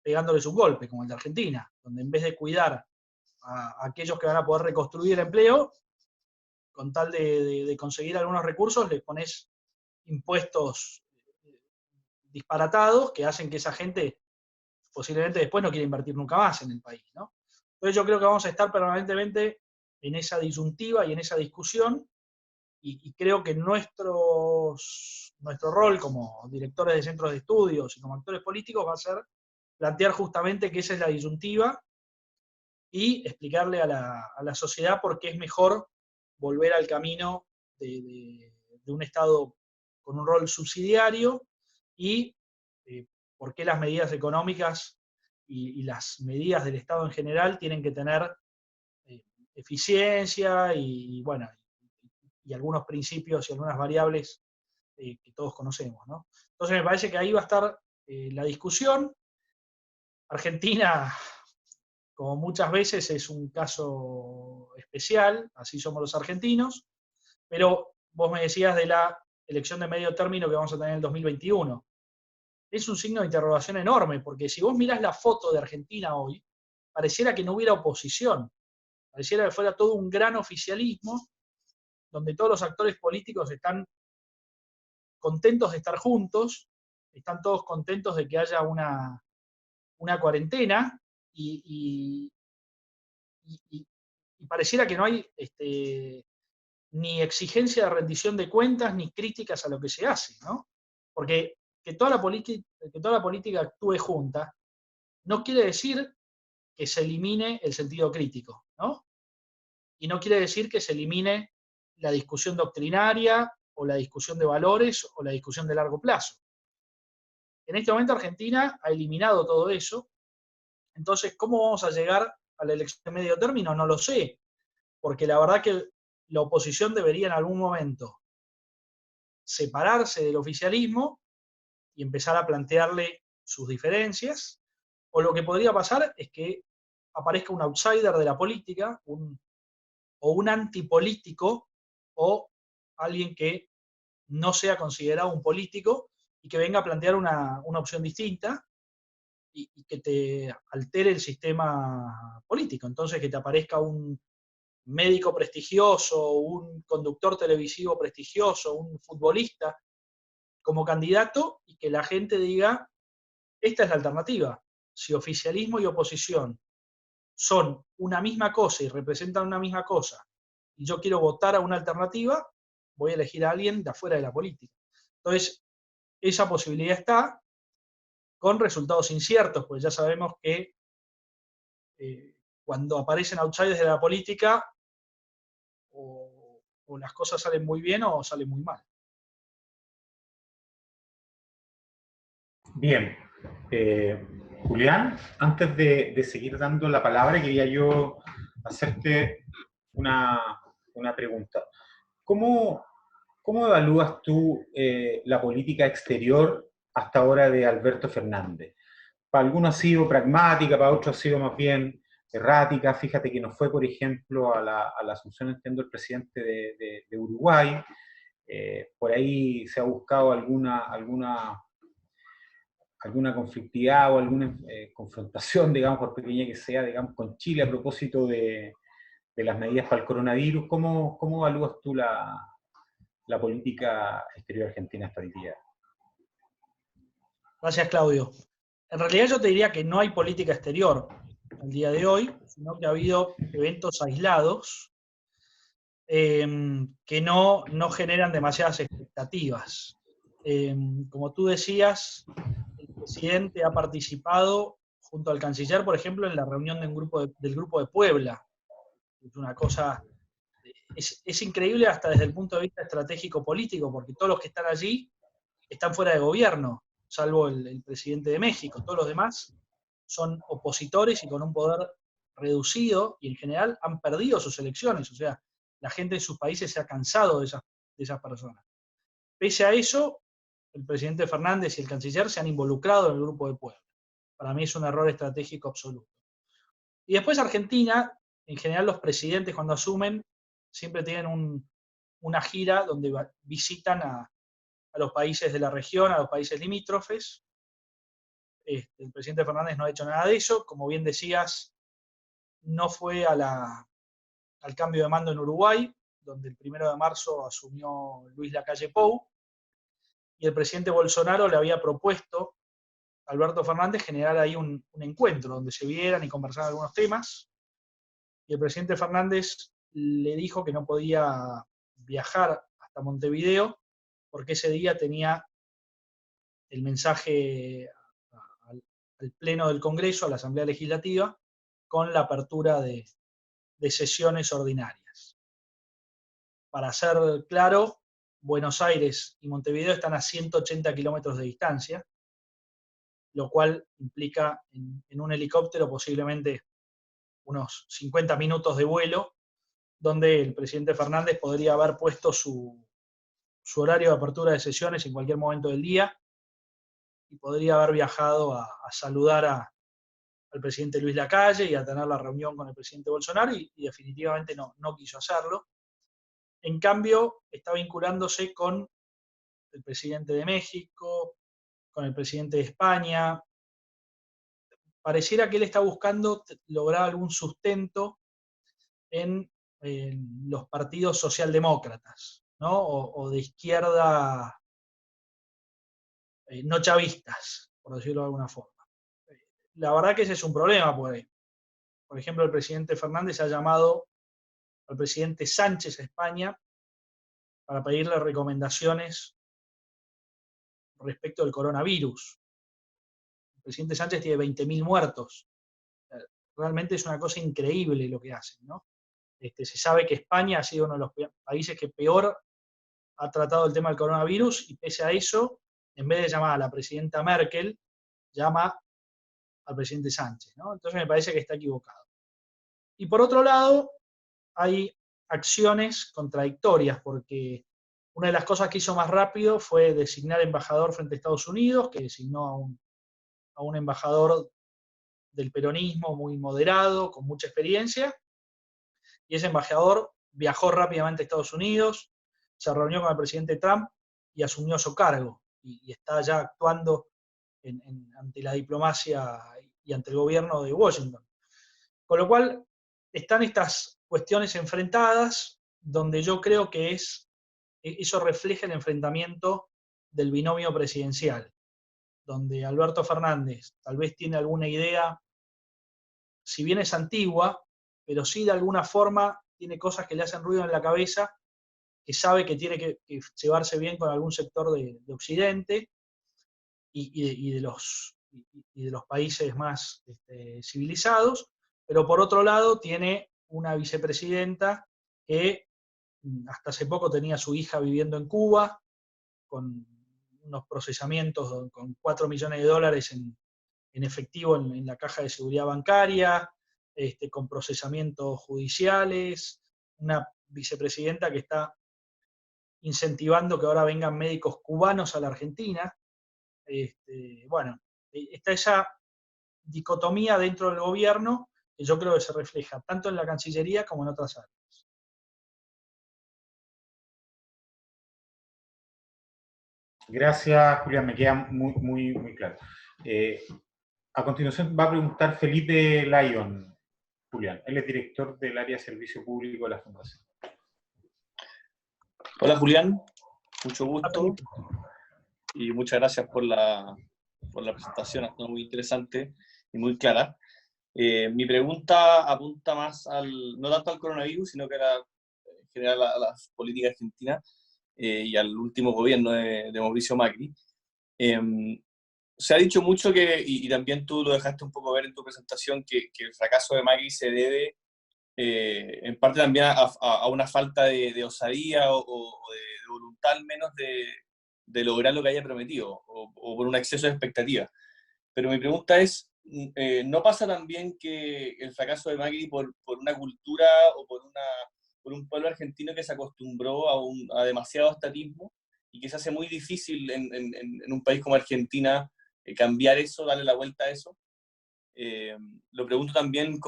pegándoles un golpe, como el de Argentina, donde en vez de cuidar a aquellos que van a poder reconstruir el empleo, con tal de conseguir algunos recursos, les pones impuestos disparatados que hacen que esa gente posiblemente después no quiera invertir nunca más en el país, ¿no? Entonces yo creo que vamos a estar permanentemente en esa disyuntiva y en esa discusión, y creo que nuestro rol como directores de centros de estudios y como actores políticos va a ser plantear justamente que esa es la disyuntiva y explicarle a la sociedad por qué es mejor volver al camino de un Estado con un rol subsidiario y por qué las medidas económicas y las medidas del Estado en general tienen que tener eficiencia bueno, y algunos principios y algunas variables que todos conocemos, ¿no? Entonces me parece que ahí va a estar la discusión. Argentina, como muchas veces, es un caso especial, así somos los argentinos, pero vos me decías de la elección de medio término que vamos a tener en el 2021. Es un signo de interrogación enorme, porque si vos mirás la foto de Argentina hoy, pareciera que no hubiera oposición, pareciera que fuera todo un gran oficialismo, donde todos los actores políticos están contentos de estar juntos, están todos contentos de que haya una cuarentena, y pareciera que no hay ni exigencia de rendición de cuentas, ni críticas a lo que se hace, ¿no? Porque que toda la política actúe junta no quiere decir que se elimine el sentido crítico, ¿no? Y no quiere decir que se elimine la discusión doctrinaria, o la discusión de valores, o la discusión de largo plazo. En este momento Argentina ha eliminado todo eso. Entonces, ¿cómo vamos a llegar a la elección de medio término? No lo sé, porque la verdad que la oposición debería en algún momento separarse del oficialismo y empezar a plantearle sus diferencias, o lo que podría pasar es que aparezca un outsider de la política, o un antipolítico, o alguien que no sea considerado un político y que venga a plantear una opción distinta y que te altere el sistema político. Entonces, que te aparezca un médico prestigioso, un conductor televisivo prestigioso, un futbolista como candidato, y que la gente diga, esta es la alternativa. Si oficialismo y oposición son una misma cosa y representan una misma cosa, y yo quiero votar a una alternativa, voy a elegir a alguien de afuera de la política. Entonces, esa posibilidad está, con resultados inciertos, pues ya sabemos que cuando aparecen outsiders de la política, o las cosas salen muy bien o salen muy mal. Bien. Julián, antes de seguir dando la palabra, quería yo hacerte una pregunta. ¿Cómo evalúas tú la política exterior hasta ahora de Alberto Fernández? Para algunos ha sido pragmática, para otros ha sido más bien errática. Fíjate que no fue, por ejemplo, a la asunción, entiendo, el presidente de Uruguay. Por ahí se ha buscado alguna conflictividad o alguna confrontación, digamos, por pequeña que sea, digamos, con Chile a propósito de las medidas para el coronavirus. ¿Cómo evalúas tú la política exterior argentina hasta hoy día? Gracias, Claudio. En realidad yo te diría que no hay política exterior al día de hoy, sino que ha habido eventos aislados que no generan demasiadas expectativas. Como tú decías, el presidente ha participado junto al canciller, por ejemplo, en la reunión del Grupo de Puebla. Es una cosa, es increíble hasta desde el punto de vista estratégico político, porque todos los que están allí están fuera de gobierno, salvo el presidente de México. Todos los demás son opositores y con un poder reducido, y en general han perdido sus elecciones. O sea, la gente de sus países se ha cansado de esas personas. Pese a eso, el presidente Fernández y el canciller se han involucrado en el Grupo de Puebla. Para mí es un error estratégico absoluto. Y después Argentina, en general los presidentes cuando asumen, siempre tienen una gira donde visitan a los países de la región, a los países limítrofes. El presidente Fernández no ha hecho nada de eso. Como bien decías, no fue al cambio de mando en Uruguay, donde el 1 de marzo asumió Luis Lacalle Pou, y el presidente Bolsonaro le había propuesto a Alberto Fernández generar ahí un encuentro donde se vieran y conversaran algunos temas, y el presidente Fernández le dijo que no podía viajar hasta Montevideo porque ese día tenía el mensaje al Pleno del Congreso, a la Asamblea Legislativa, con la apertura de sesiones ordinarias. Para ser claro, Buenos Aires y Montevideo están a 180 kilómetros de distancia, lo cual implica en un helicóptero posiblemente unos 50 minutos de vuelo, donde el presidente Fernández podría haber puesto su horario de apertura de sesiones en cualquier momento del día y podría haber viajado a saludar al presidente Luis Lacalle y a tener la reunión con el presidente Bolsonaro, y definitivamente no quiso hacerlo. En cambio, está vinculándose con el presidente de México, con el presidente de España. Pareciera que él está buscando lograr algún sustento en los partidos socialdemócratas, ¿no? O de izquierda, no chavistas, por decirlo de alguna forma. La verdad que ese es un problema, porque, por ejemplo, el presidente Fernández ha llamado al presidente Sánchez a España para pedirle recomendaciones respecto del coronavirus. El presidente Sánchez tiene 20.000 muertos. Realmente es una cosa increíble lo que hacen, ¿no? Se sabe que España ha sido uno de los países que peor ha tratado el tema del coronavirus, y pese a eso, en vez de llamar a la presidenta Merkel, llama al presidente Sánchez, ¿no? Entonces me parece que está equivocado. Y por otro lado, hay acciones contradictorias, porque una de las cosas que hizo más rápido fue designar embajador frente a Estados Unidos, que designó a un embajador del peronismo muy moderado, con mucha experiencia, y ese embajador viajó rápidamente a Estados Unidos, se reunió con el presidente Trump y asumió su cargo, y está ya actuando ante la diplomacia y ante el gobierno de Washington. Con lo cual, están estas cuestiones enfrentadas, donde yo creo que eso refleja el enfrentamiento del binomio presidencial, donde Alberto Fernández tal vez tiene alguna idea, si bien es antigua, pero sí de alguna forma tiene cosas que le hacen ruido en la cabeza, que sabe que tiene que llevarse bien con algún sector de Occidente y de los países más civilizados, pero por otro lado tiene una vicepresidenta que hasta hace poco tenía a su hija viviendo en Cuba, con unos procesamientos con $4 millones en efectivo en la caja de seguridad bancaria, con procesamientos judiciales, una vicepresidenta que está incentivando que ahora vengan médicos cubanos a la Argentina. Bueno, está esa dicotomía dentro del gobierno que yo creo que se refleja tanto en la Cancillería como en otras áreas. Gracias, Julián, me queda muy, muy, muy claro. A continuación va a preguntar Felipe Lyon, Julián. Él es director del área de servicio público de la Fundación. Hola Julián, mucho gusto y muchas gracias por la presentación, ha sido muy interesante y muy clara. Mi pregunta apunta más no tanto al coronavirus, sino que en general a la política argentina y al último gobierno de Mauricio Macri. Se ha dicho mucho y también tú lo dejaste un poco ver en tu presentación, que el fracaso de Macri se debe en parte también a una falta de osadía o de voluntad al menos de lograr lo que haya prometido, o por un exceso de expectativa. Pero mi pregunta es, ¿no pasa también que el fracaso de Macri por una cultura o por un pueblo argentino que se acostumbró a demasiado estatismo y que se hace muy difícil en un país como Argentina cambiar eso, darle la vuelta a eso? Lo pregunto también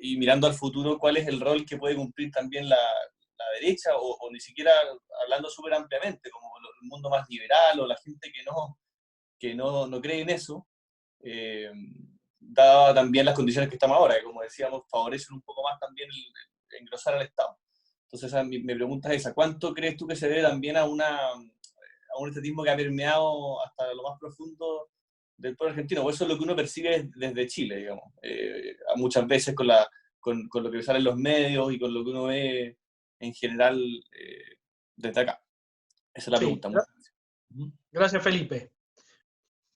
y mirando al futuro, ¿cuál es el rol que puede cumplir también la derecha, o ni siquiera hablando súper ampliamente, como el mundo más liberal o la gente que no cree en eso, dada también las condiciones que estamos ahora, que como decíamos, favorecen un poco más también el engrosar al Estado. Entonces, mi pregunta es esa, ¿cuánto crees tú que se debe también a un estatismo que ha permeado hasta lo más profundo del pueblo argentino? O eso es lo que uno percibe desde Chile, digamos, muchas veces con lo que sale en los medios y con lo que uno ve en general desde acá. Esa es la Sí, pregunta. gracias Felipe.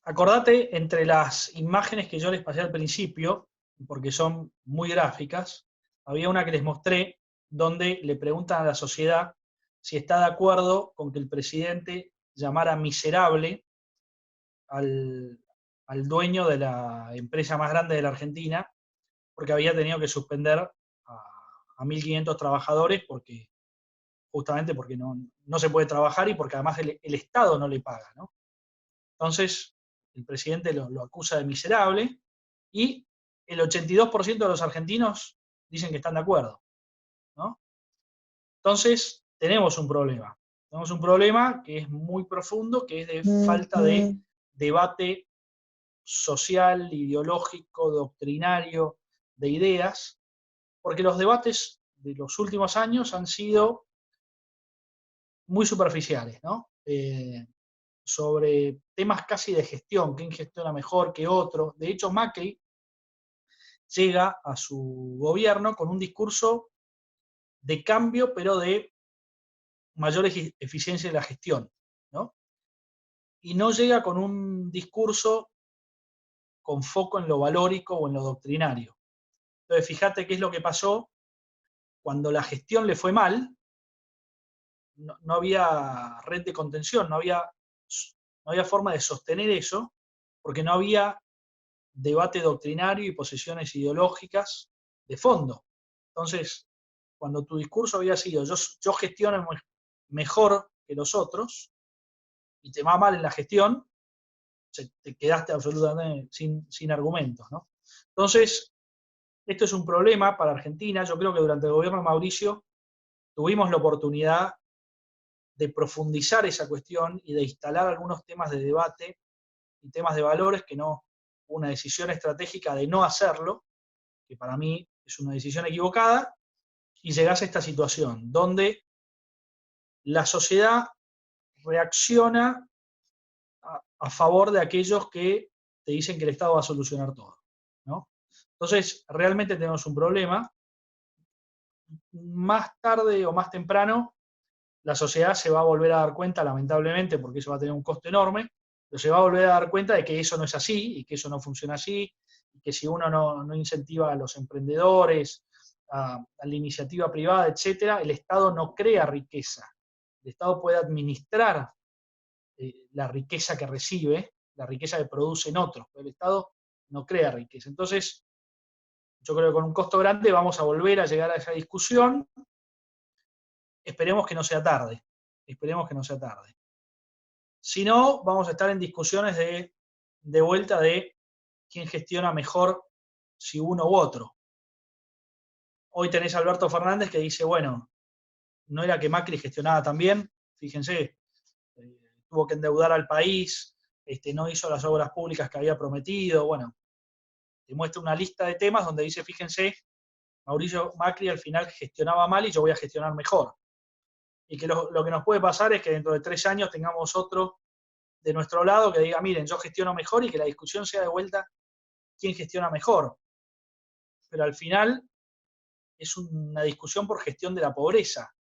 Acordate, entre las imágenes que yo les pasé al principio, porque son muy gráficas, había una que les mostré donde le preguntan a la sociedad si está de acuerdo con que el presidente llamara miserable al dueño de la empresa más grande de la Argentina, porque había tenido que suspender a 1.500 trabajadores justamente porque no se puede trabajar y porque además el Estado no le paga, ¿no? Entonces, el presidente lo acusa de miserable y el 82% de los argentinos dicen que están de acuerdo, ¿no? Entonces, tenemos un problema. Tenemos un problema que es muy profundo, que es de falta de debate social, ideológico, doctrinario, de ideas, porque los debates de los últimos años han sido muy superficiales, ¿no? Sobre temas casi de gestión, quién gestiona mejor que otro. De hecho, Macri llega a su gobierno con un discurso de cambio, pero de mayor eficiencia de la gestión, ¿no? Y no llega con un discurso con foco en lo valórico o en lo doctrinario. Entonces, fíjate qué es lo que pasó cuando la gestión le fue mal. No había red de contención, no había forma de sostener eso, porque no había debate doctrinario y posiciones ideológicas de fondo. Entonces, cuando tu discurso había sido yo gestiono mejor que los otros, y te va mal en la gestión, te quedaste absolutamente sin argumentos, ¿no? Entonces, esto es un problema para Argentina. Yo creo que durante el gobierno de Mauricio tuvimos la oportunidad de profundizar esa cuestión y de instalar algunos temas de debate y temas de valores que no, una decisión estratégica de no hacerlo, que para mí es una decisión equivocada, y llegás a esta situación donde la sociedad reacciona a favor de aquellos que te dicen que el Estado va a solucionar todo, ¿no? Entonces, realmente tenemos un problema. Más tarde o más temprano, la sociedad se va a volver a dar cuenta, lamentablemente, porque eso va a tener un costo enorme, pero se va a volver a dar cuenta de que eso no es así, y que eso no funciona así, y que si uno no incentiva a los emprendedores, a la iniciativa privada, etcétera, el Estado no crea riqueza. El Estado puede administrar la riqueza que recibe, la riqueza que producen otros, pero el Estado no crea riqueza. Entonces, yo creo que con un costo grande vamos a volver a llegar a esa discusión. Esperemos que no sea tarde. Esperemos que no sea tarde. Si no, vamos a estar en discusiones de vuelta de quién gestiona mejor, si uno u otro. Hoy tenés a Alberto Fernández que dice, bueno, no era que Macri gestionaba tan bien, fíjense, tuvo que endeudar al país, no hizo las obras públicas que había prometido, bueno, te muestra una lista de temas donde dice, fíjense, Mauricio Macri al final gestionaba mal y yo voy a gestionar mejor. y que lo que nos puede pasar es que dentro de 3 años tengamos otro de nuestro lado que diga, miren, yo gestiono mejor, y que la discusión sea de vuelta quién gestiona mejor. Pero al final es una discusión por gestión de la pobreza,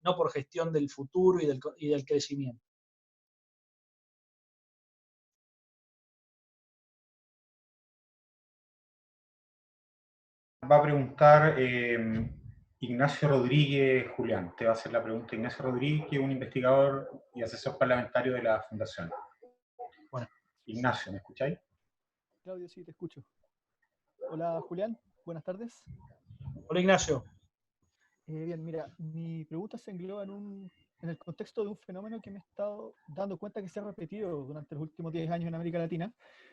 no por gestión del futuro y del crecimiento. Va a preguntar Ignacio Rodríguez, Julián. Te va a hacer la pregunta Ignacio Rodríguez, que es un investigador y asesor parlamentario de la Fundación. Bueno. Ignacio, ¿me escucháis? Claudio, sí, te escucho. Hola, Julián. Buenas tardes. Hola, Ignacio. Bien, mira, mi pregunta se engloba en el contexto de un fenómeno que me he estado dando cuenta que se ha repetido durante los últimos 10 años en América Latina.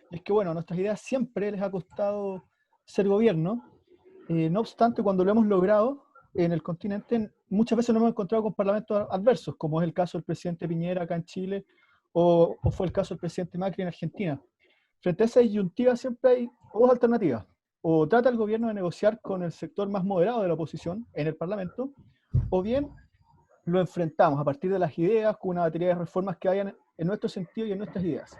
Y es que, bueno, a nuestras ideas siempre les ha costado ser gobierno. No obstante, cuando lo hemos logrado en el continente, muchas veces nos hemos encontrado con parlamentos adversos, como es el caso del presidente Piñera acá en Chile, o fue el caso del presidente Macri en Argentina. Frente a esa disyuntiva siempre hay dos alternativas. O trata el gobierno de negociar con el sector más moderado de la oposición en el Parlamento, o bien lo enfrentamos a partir de las ideas con una batería de reformas que vayan en nuestro sentido y en nuestras ideas.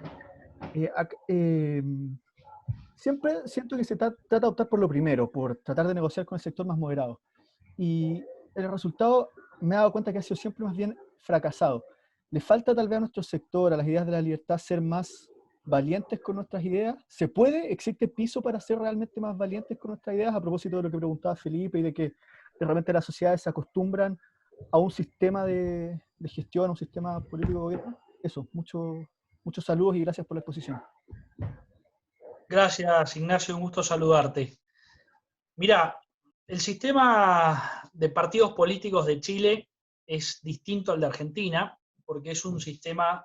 Siempre siento que se trata de optar por lo primero, por tratar de negociar con el sector más moderado. Y el resultado me he dado cuenta que ha sido siempre más bien fracasado. Le falta tal vez a nuestro sector, a las ideas de la libertad, ser más valientes con nuestras ideas. ¿Se puede? ¿Existe piso para ser realmente más valientes con nuestras ideas? A propósito de lo que preguntaba Felipe y de que de repente las sociedades se acostumbran a un sistema de gestión, a un sistema político de gobierno. Eso, muchos saludos y gracias por la exposición. Gracias, Ignacio, un gusto saludarte. Mira, el sistema de partidos políticos de Chile es distinto al de Argentina, porque es un sistema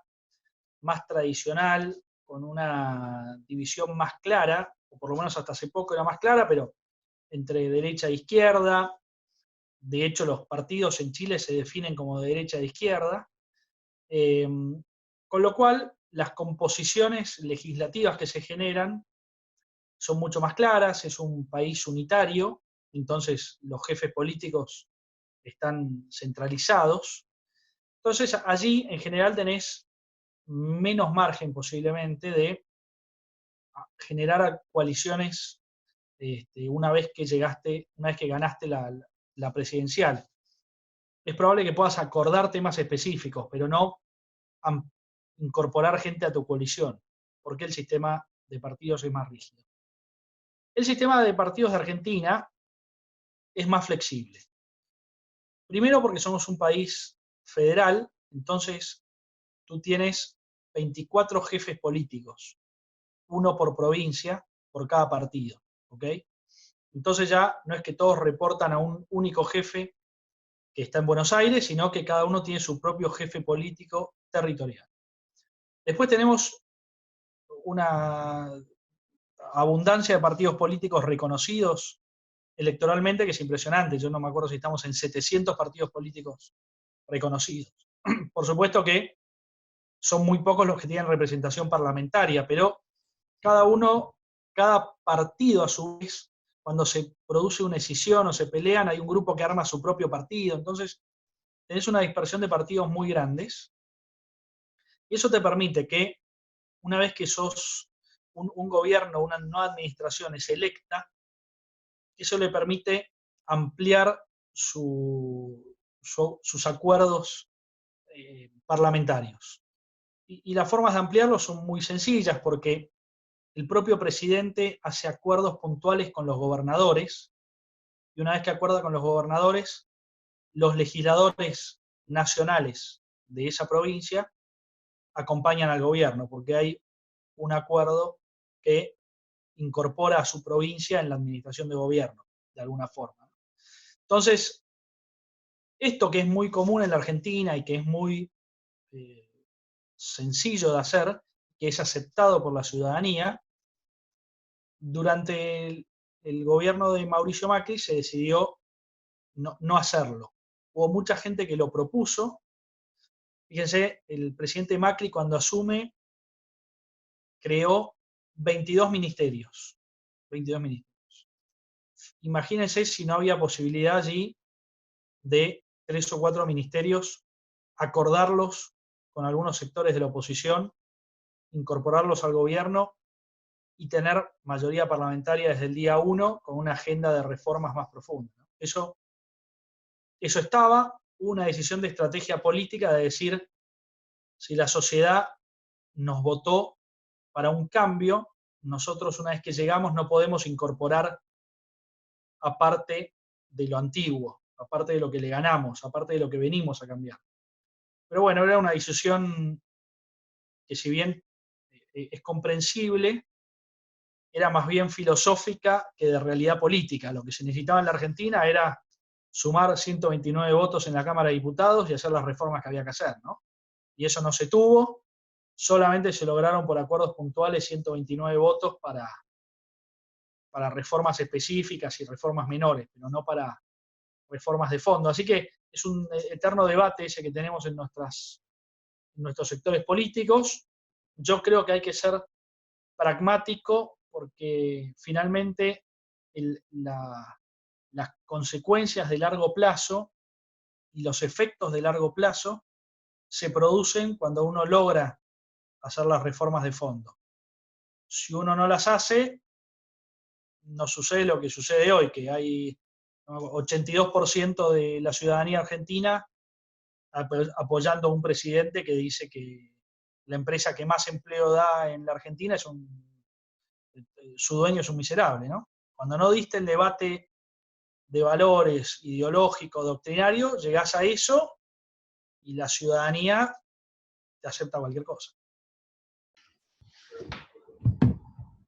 más tradicional, con una división más clara, o por lo menos hasta hace poco era más clara, pero entre derecha e izquierda. De hecho, los partidos en Chile se definen como de derecha e izquierda. Con lo cual, las composiciones legislativas que se generan son mucho más claras, es un país unitario, entonces los jefes políticos están centralizados. Entonces, allí en general tenés menos margen posiblemente de generar coaliciones una vez que ganaste la presidencial. Es probable que puedas acordar temas específicos, pero no incorporar gente a tu coalición, porque el sistema de partidos es más rígido. El sistema de partidos de Argentina es más flexible. Primero porque somos un país federal, entonces tú tienes 24 jefes políticos, uno por provincia, por cada partido, ¿ok? Entonces ya no es que todos reportan a un único jefe que está en Buenos Aires, sino que cada uno tiene su propio jefe político territorial. Después tenemos una abundancia de partidos políticos reconocidos electoralmente que es impresionante. Yo no me acuerdo si estamos en 700 partidos políticos reconocidos. Por supuesto que son muy pocos los que tienen representación parlamentaria, pero cada partido a su vez, cuando se produce una escisión o se pelean, hay un grupo que arma su propio partido. Entonces, tenés una dispersión de partidos muy grandes. Y eso te permite que, una vez que sos un gobierno, una nueva administración es electa, eso le permite ampliar sus acuerdos parlamentarios. Y las formas de ampliarlos son muy sencillas, porque el propio presidente hace acuerdos puntuales con los gobernadores, y una vez que acuerda con los gobernadores, los legisladores nacionales de esa provincia acompañan al gobierno, porque hay un acuerdo que incorpora a su provincia en la administración de gobierno, de alguna forma. Entonces, esto que es muy común en la Argentina y que es muy sencillo de hacer, que es aceptado por la ciudadanía, durante el gobierno de Mauricio Macri se decidió no hacerlo. Hubo mucha gente que lo propuso. Fíjense, el presidente Macri cuando asume creó 22 ministerios. 22 ministerios. Imagínense si no había posibilidad allí de 3 o 4 ministerios, acordarlos con algunos sectores de la oposición, incorporarlos al gobierno y tener mayoría parlamentaria desde el día 1 con una agenda de reformas más profundas, ¿no? Eso estaba, una decisión de estrategia política de decir, si la sociedad nos votó para un cambio, nosotros una vez que llegamos no podemos incorporar aparte de lo antiguo, aparte de lo que le ganamos, aparte de lo que venimos a cambiar. Pero bueno, era una decisión que, si bien es comprensible, era más bien filosófica que de realidad política. Lo que se necesitaba en la Argentina era sumar 129 votos en la Cámara de Diputados y hacer las reformas que había que hacer, ¿no? Y eso no se tuvo, solamente se lograron por acuerdos puntuales 129 votos para reformas específicas y reformas menores, pero no para reformas de fondo. Así que es un eterno debate ese que tenemos en nuestros sectores políticos. Yo creo que hay que ser pragmático porque finalmente las consecuencias de largo plazo y los efectos de largo plazo se producen cuando uno logra hacer las reformas de fondo. Si uno no las hace, no sucede lo que sucede hoy, que hay 82% de la ciudadanía argentina apoyando a un presidente que dice que la empresa que más empleo da en la Argentina su dueño es un miserable, ¿no? Cuando no diste el debate de valores ideológico, doctrinario, llegás a eso y la ciudadanía te acepta cualquier cosa.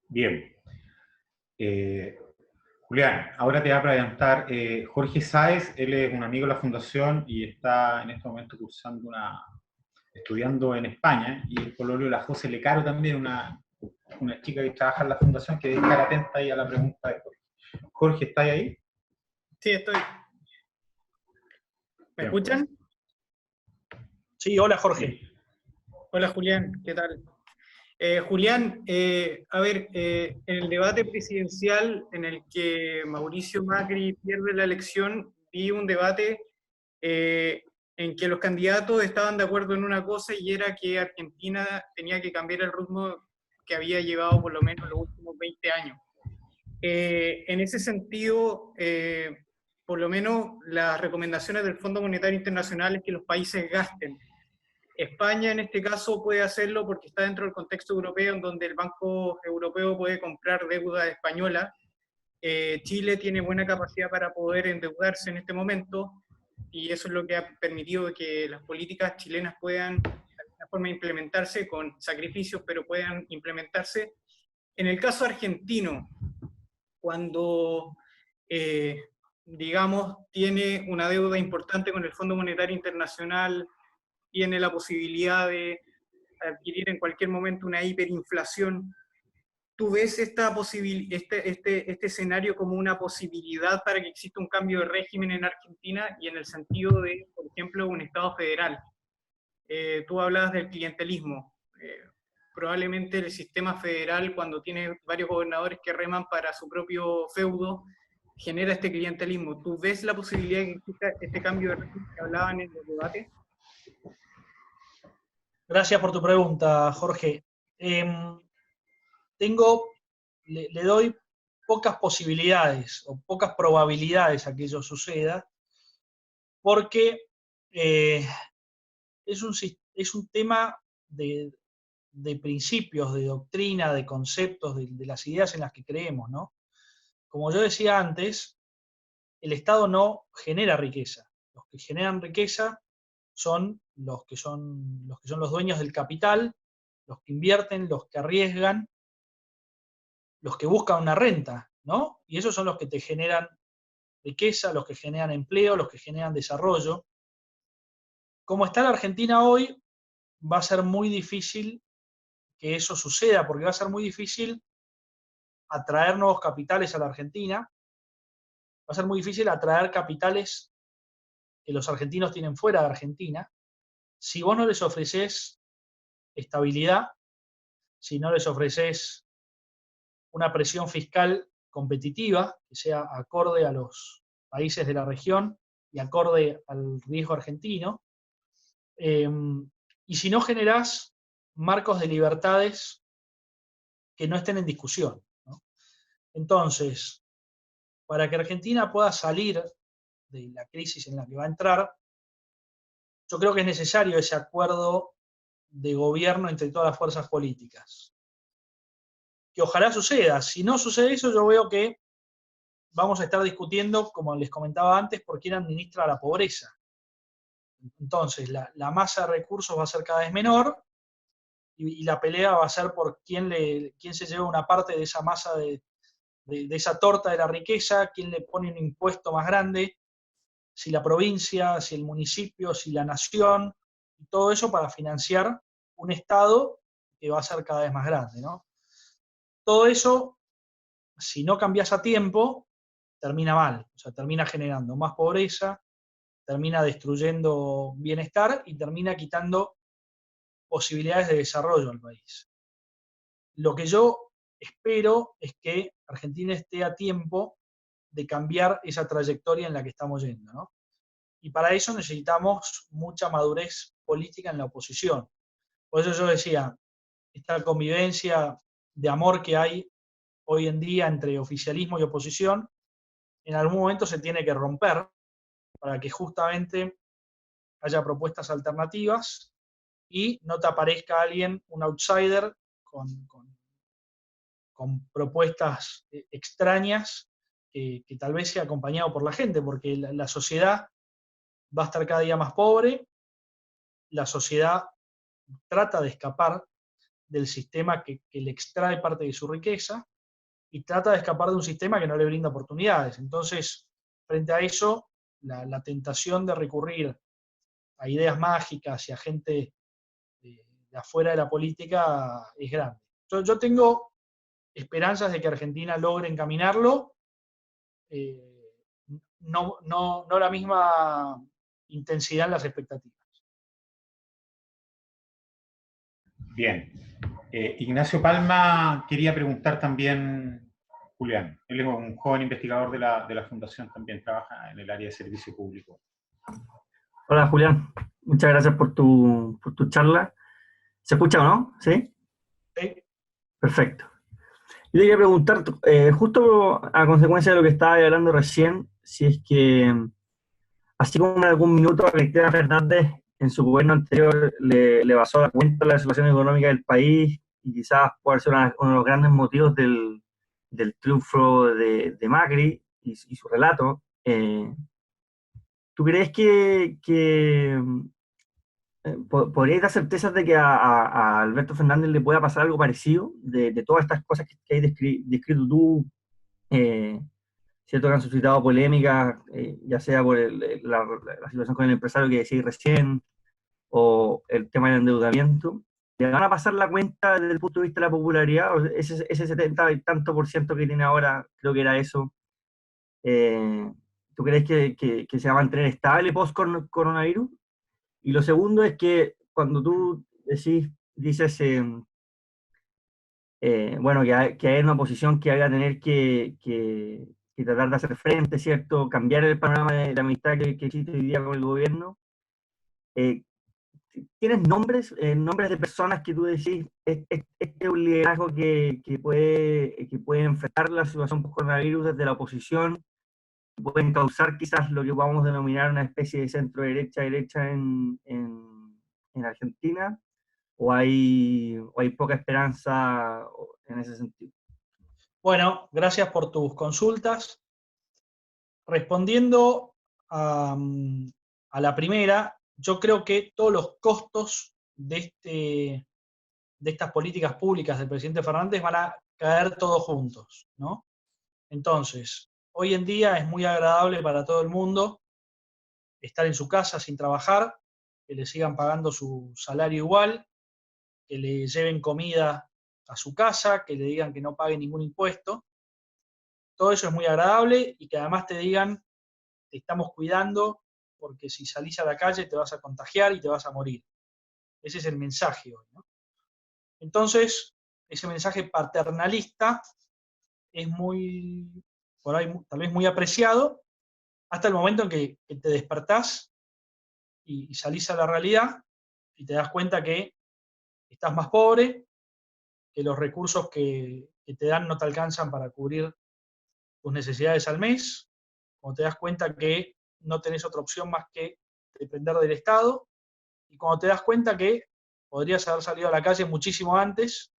Bien. Julián, ahora te va a presentar Jorge Sáez. Él es un amigo de la Fundación y está en este momento estudiando en España, y el pololio de la José Lecaro también, una chica que trabaja en la Fundación, que debe estar atenta ahí a la pregunta de Jorge. Jorge, ¿estás ahí? Sí, estoy. ¿Me escuchan? Sí, hola Jorge. Sí. Hola Julián, ¿qué tal? Julián, a ver, en el debate presidencial en el que Mauricio Macri pierde la elección, vi un debate en que los candidatos estaban de acuerdo en una cosa, y era que Argentina tenía que cambiar el ritmo que había llevado por lo menos los últimos 20 años. En ese sentido, por lo menos las recomendaciones del Fondo Monetario Internacional es que los países gasten. España en este caso puede hacerlo porque está dentro del contexto europeo, en donde el Banco Europeo puede comprar deuda española. Chile tiene buena capacidad para poder endeudarse en este momento, y eso es lo que ha permitido que las políticas chilenas puedan de alguna forma implementarse con sacrificios, pero puedan implementarse. En el caso argentino, cuando digamos tiene una deuda importante con el Fondo Monetario Internacional, tiene la posibilidad de adquirir en cualquier momento una hiperinflación, ¿tú ves este escenario como una posibilidad para que exista un cambio de régimen en Argentina, y en el sentido de, por ejemplo, un Estado federal? Tú hablabas del clientelismo. Probablemente el sistema federal, cuando tiene varios gobernadores que reman para su propio feudo, genera este clientelismo. ¿Tú ves la posibilidad de que exista este cambio de régimen que hablaban en los debates? Gracias por tu pregunta, Jorge. Le doy pocas posibilidades o pocas probabilidades a que ello suceda, porque es un tema de principios, de doctrina, de conceptos, de las ideas en las que creemos, ¿no? Como yo decía antes, el Estado no genera riqueza. Los que generan riqueza son los que son los dueños del capital, los que invierten, los que arriesgan, los que buscan una renta, ¿no? Y esos son los que te generan riqueza, los que generan empleo, los que generan desarrollo. Como está la Argentina hoy, va a ser muy difícil que eso suceda, porque va a ser muy difícil atraer nuevos capitales a la Argentina, va a ser muy difícil atraer capitales que los argentinos tienen fuera de Argentina, si vos no les ofrecés estabilidad, si no les ofrecés una presión fiscal competitiva, que sea acorde a los países de la región y acorde al riesgo argentino, y si no generás marcos de libertades que no estén en discusión, ¿no? Entonces, para que Argentina pueda salir de la crisis en la que va a entrar, yo creo que es necesario ese acuerdo de gobierno entre todas las fuerzas políticas. Que ojalá suceda. Si no sucede eso, yo veo que vamos a estar discutiendo, como les comentaba antes, por quién administra la pobreza. Entonces, la masa de recursos va a ser cada vez menor y la pelea va a ser por quién se lleva una parte de esa masa de esa torta de la riqueza, quién le pone un impuesto más grande, si la provincia, si el municipio, si la nación, y todo eso para financiar un Estado que va a ser cada vez más grande, ¿no? Todo eso, si no cambias a tiempo, termina mal, o sea, termina generando más pobreza, termina destruyendo bienestar y termina quitando posibilidades de desarrollo al país. Lo que yo espero es que Argentina esté a tiempo de cambiar esa trayectoria en la que estamos yendo, ¿no? Y para eso necesitamos mucha madurez política en la oposición. Por eso yo decía, esta convivencia de amor que hay hoy en día entre oficialismo y oposición, en algún momento se tiene que romper para que justamente haya propuestas alternativas y no te aparezca alguien, un outsider, con propuestas extrañas que tal vez sea acompañado por la gente, porque la sociedad va a estar cada día más pobre, la sociedad trata de escapar del sistema que le extrae parte de su riqueza y trata de escapar de un sistema que no le brinda oportunidades. Entonces, frente a eso, la tentación de recurrir a ideas mágicas y a gente de afuera de la política es grande. Yo tengo esperanzas de que Argentina logre encaminarlo, no la misma intensidad en las expectativas. Bien. Ignacio Palma quería preguntar también, Julián. Él es un joven investigador de la Fundación, también trabaja en el área de servicio público. Hola Julián, muchas gracias por tu charla. ¿Se escucha o no? ¿Sí? Sí. Perfecto. Yo quería preguntar, justo a consecuencia de lo que estaba hablando recién, si es que, así como en algún minuto a Cristina Fernández en su gobierno anterior le basó la cuenta la situación económica del país y quizás puede ser uno de los grandes motivos del triunfo de Macri y su relato, ¿tú crees que podríais dar certezas de que a Alberto Fernández le pueda pasar algo parecido de todas estas cosas que hay descrito tú, cierto que han suscitado polémicas, ya sea por la situación con el empresario que decís recién, o el tema del endeudamiento? ¿Le van a pasar la cuenta desde el punto de vista de la popularidad? ¿O ese 70 y tanto por ciento que tiene ahora, creo que era eso, ¿tú crees que se va a mantener estable post-coronavirus? Y lo segundo es que cuando tú dices, bueno, que hay una posición que vaya a tener que tratar de hacer frente, ¿cierto? Cambiar el panorama de la amistad que existe hoy día con el gobierno. ¿Tienes nombres de personas que tú decís, este es un liderazgo que puede enfrentar la situación post-coronavirus desde la oposición, pueden causar quizás lo que podamos denominar una especie de centro-derecha en Argentina, o hay poca esperanza en ese sentido? Bueno, gracias por tus consultas. Respondiendo a la primera, yo creo que todos los costos de estas políticas públicas del presidente Fernández van a caer todos juntos, ¿no? Entonces, hoy en día es muy agradable para todo el mundo estar en su casa sin trabajar, que le sigan pagando su salario igual, que le lleven comida a su casa, que le digan que no pague ningún impuesto. Todo eso es muy agradable y que además te digan, te estamos cuidando porque si salís a la calle te vas a contagiar y te vas a morir. Ese es el mensaje hoy, ¿no? Entonces, ese mensaje paternalista es muy, por ahí, tal vez muy apreciado, hasta el momento en que te despertás y salís a la realidad y te das cuenta que estás más pobre, que los recursos que te dan no te alcanzan para cubrir tus necesidades al mes, cuando te das cuenta que no tenés otra opción más que depender del Estado, y cuando te das cuenta que podrías haber salido a la calle muchísimo antes,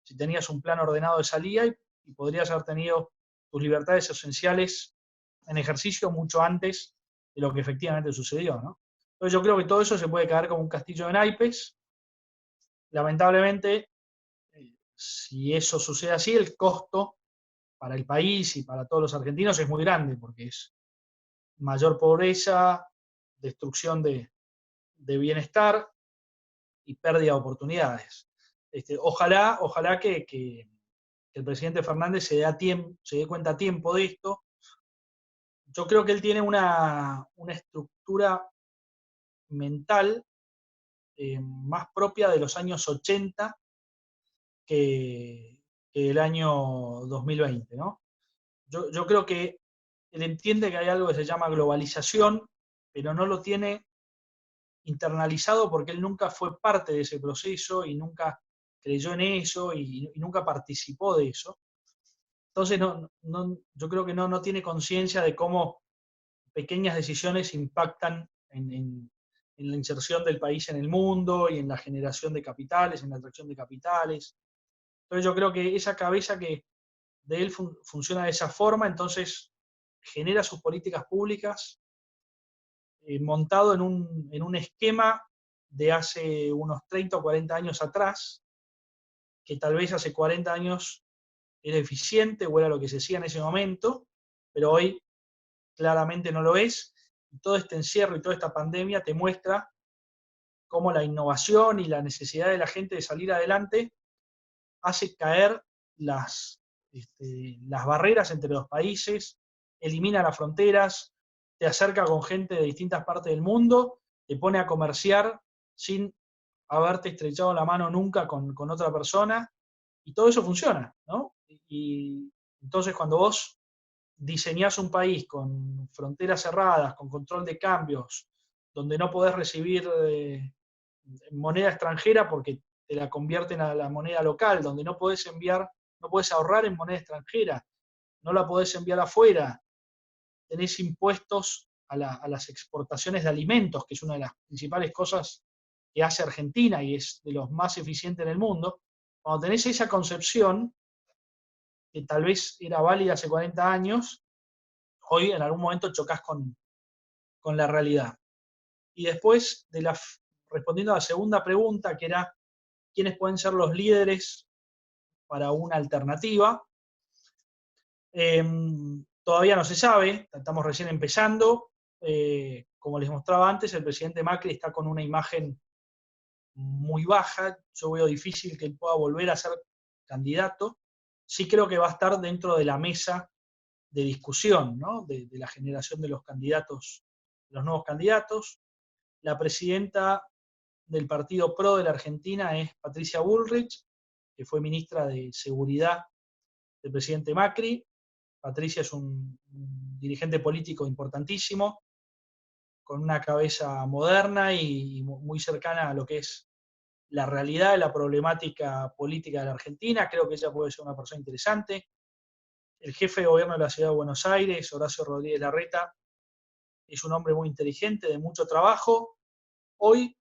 si tenías un plan ordenado de salida, y podrías haber tenido tus libertades esenciales en ejercicio mucho antes de lo que efectivamente sucedió, ¿no? Entonces yo creo que todo eso se puede caer como un castillo de naipes. Lamentablemente, si eso sucede así, el costo para el país y para todos los argentinos es muy grande, porque es mayor pobreza, destrucción de bienestar y pérdida de oportunidades. Ojalá que el presidente Fernández se dé cuenta a tiempo de esto. Yo creo que él tiene una estructura mental más propia de los años 80 que el año 2020, ¿no? Yo creo que él entiende que hay algo que se llama globalización, pero no lo tiene internalizado porque él nunca fue parte de ese proceso y nunca creyó en eso y nunca participó de eso. Entonces yo creo que no tiene conciencia de cómo pequeñas decisiones impactan en la inserción del país en el mundo y en la generación de capitales, en la atracción de capitales. Entonces yo creo que esa cabeza que de él funciona de esa forma, entonces genera sus políticas públicas montado en un esquema de hace unos 30 o 40 años atrás, que tal vez hace 40 años era eficiente o era lo que se hacía en ese momento, pero hoy claramente no lo es. Y todo este encierro y toda esta pandemia te muestra cómo la innovación y la necesidad de la gente de salir adelante hace caer las barreras entre los países, elimina las fronteras, te acerca con gente de distintas partes del mundo, te pone a comerciar sin haberte estrechado la mano nunca con otra persona, y todo eso funciona, ¿no? Y entonces cuando vos diseñás un país con fronteras cerradas, con control de cambios, donde no podés recibir moneda extranjera porque te la convierten a la moneda local, donde no podés ahorrar en moneda extranjera, no la podés enviar afuera, tenés impuestos a las exportaciones de alimentos, que es una de las principales cosas que hace Argentina y es de los más eficientes en el mundo. Cuando tenés esa concepción, que tal vez era válida hace 40 años, hoy en algún momento chocas con la realidad. Y después, respondiendo a la segunda pregunta, que era quiénes pueden ser los líderes para una alternativa, todavía no se sabe, estamos recién empezando. Como les mostraba antes, el presidente Macri está con una imagen muy baja. Yo veo difícil que él pueda volver a ser candidato. Sí creo que va a estar dentro de la mesa de discusión, ¿no? de la generación de los candidatos, los nuevos candidatos. La presidenta del Partido PRO de la Argentina es Patricia Bullrich, que fue ministra de Seguridad del presidente Macri. Patricia es un dirigente político importantísimo, con una cabeza moderna y muy cercana a lo que es la realidad de la problemática política de la Argentina. Creo que ella puede ser una persona interesante. El jefe de gobierno de la Ciudad de Buenos Aires, Horacio Rodríguez Larreta, es un hombre muy inteligente, de mucho trabajo. Hoy,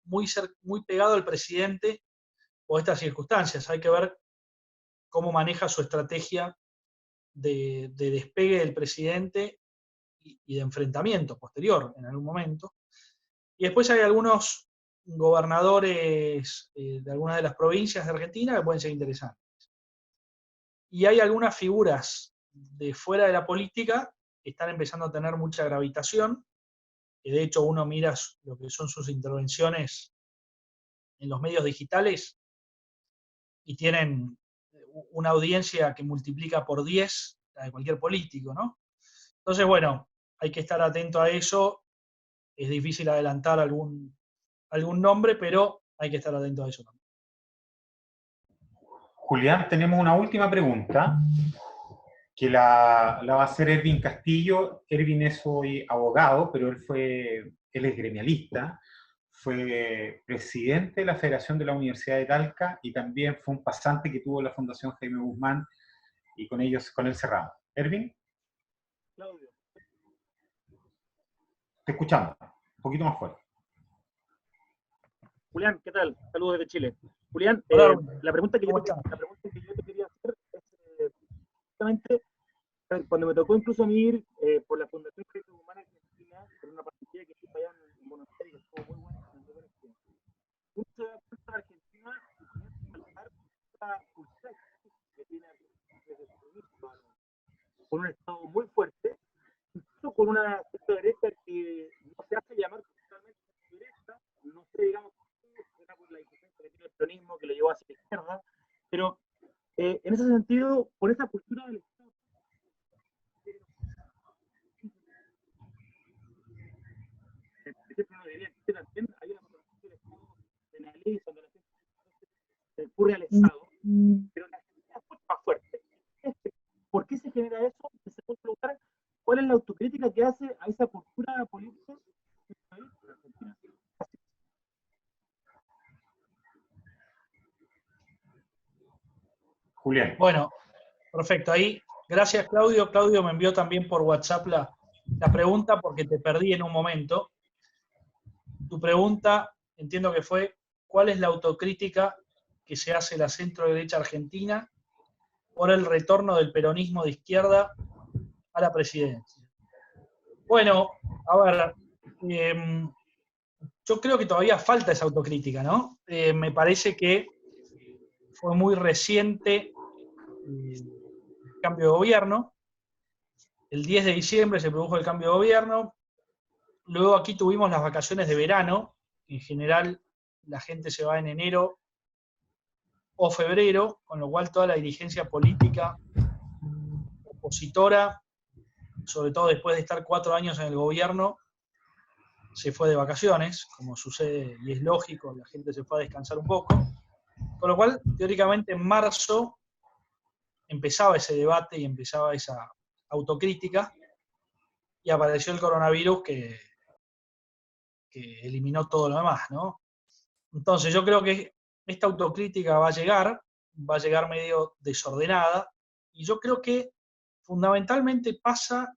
muy pegado al presidente por estas circunstancias. Hay que ver cómo maneja su estrategia de despegue del presidente y de enfrentamiento posterior en algún momento. Y después hay algunos gobernadores de algunas de las provincias de Argentina que pueden ser interesantes. Y hay algunas figuras de fuera de la política que están empezando a tener mucha gravitación, que de hecho uno mira lo que son sus intervenciones en los medios digitales y tienen una audiencia que multiplica por 10 la de cualquier político, ¿no? Entonces, bueno, hay que estar atento a eso. Es difícil adelantar algún nombre, pero hay que estar atento a eso también. Julián, tenemos una última pregunta que la va a hacer Ervin Castillo. Ervin es hoy abogado, pero él es gremialista, fue presidente de la Federación de la Universidad de Talca y también fue un pasante que tuvo la Fundación Jaime Guzmán, y con él cerramos. Ervin, Claudio. te escuchamos, un poquito más fuerte. Julián, ¿qué tal? Saludos desde Chile. Julián, la pregunta que yo te quería hacer es justamente, cuando me tocó incluso a mí ir por la Fundación Jaime Guzmán Argentina, por una partida que estuve allá en Buenos Aires, que estuvo muy buena, muy buena experiencia. Uno se da cuenta de Argentina y comienza a saltar esta cultura que tiene desde su inicio, con un Estado muy fuerte, incluso con una cierta derecha que no se hace llamar culturalmente derecha, no sé, digamos, era por la influencia que tiene el peronismo que lo llevó hacia la izquierda, pero en ese sentido, por esa cultura del Estado, no diría que también hay una situación del Estado penaliza, donde la gente se recurre al Estado, pero la Argentina es mucho más fuerte. ¿Por qué se genera eso? En segundo lugar, ¿cuál es la autocrítica que hace a esa cultura política en Argentina? Julián. Bueno, perfecto. Ahí, gracias Claudio. Claudio me envió también por WhatsApp la pregunta porque te perdí en un momento. Tu pregunta, entiendo que fue, ¿cuál es la autocrítica que se hace la centro-derecha argentina por el retorno del peronismo de izquierda a la presidencia? Bueno, a ver, yo creo que todavía falta esa autocrítica, ¿no? Me parece que fue muy reciente el cambio de gobierno. El 10 de diciembre se produjo el cambio de gobierno. Luego aquí tuvimos las vacaciones de verano. En general, la gente se va en enero o febrero, con lo cual toda la dirigencia política opositora, sobre todo después de estar 4 años en el gobierno, se fue de vacaciones, como sucede y es lógico, la gente se fue a descansar un poco. Con lo cual, teóricamente, en marzo empezaba ese debate y empezaba esa autocrítica, y apareció el coronavirus que eliminó todo lo demás, ¿no? Entonces yo creo que esta autocrítica va a llegar medio desordenada, y yo creo que fundamentalmente pasa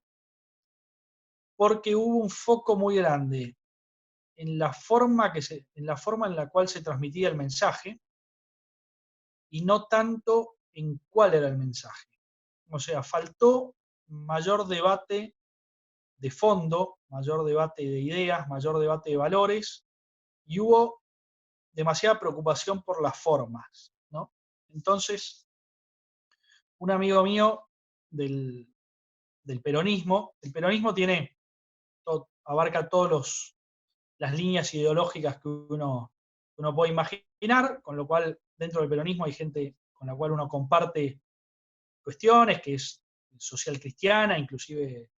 porque hubo un foco muy grande en la forma en la cual se transmitía el mensaje, y no tanto en cuál era el mensaje. O sea, faltó mayor debate de fondo, mayor debate de ideas, mayor debate de valores, y hubo demasiada preocupación por las formas, ¿no? Entonces, un amigo mío del peronismo, el peronismo abarca todas las líneas ideológicas que uno puede imaginar, con lo cual dentro del peronismo hay gente con la cual uno comparte cuestiones, que es social cristiana, inclusive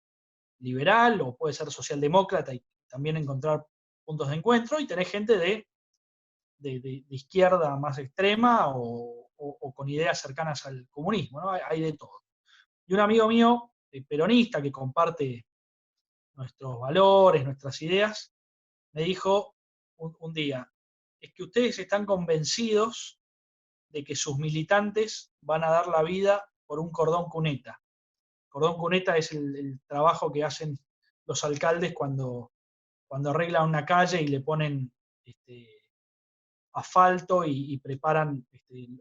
liberal, o puede ser socialdemócrata y también encontrar puntos de encuentro, y tenés gente de izquierda más extrema o con ideas cercanas al comunismo, ¿no? Hay de todo. Y un amigo mío, peronista, que comparte nuestros valores, nuestras ideas, me dijo un día, es que ustedes están convencidos de que sus militantes van a dar la vida por un cordón cuneta. Cordón cuneta es el trabajo que hacen los alcaldes cuando arreglan una calle y le ponen asfalto y preparan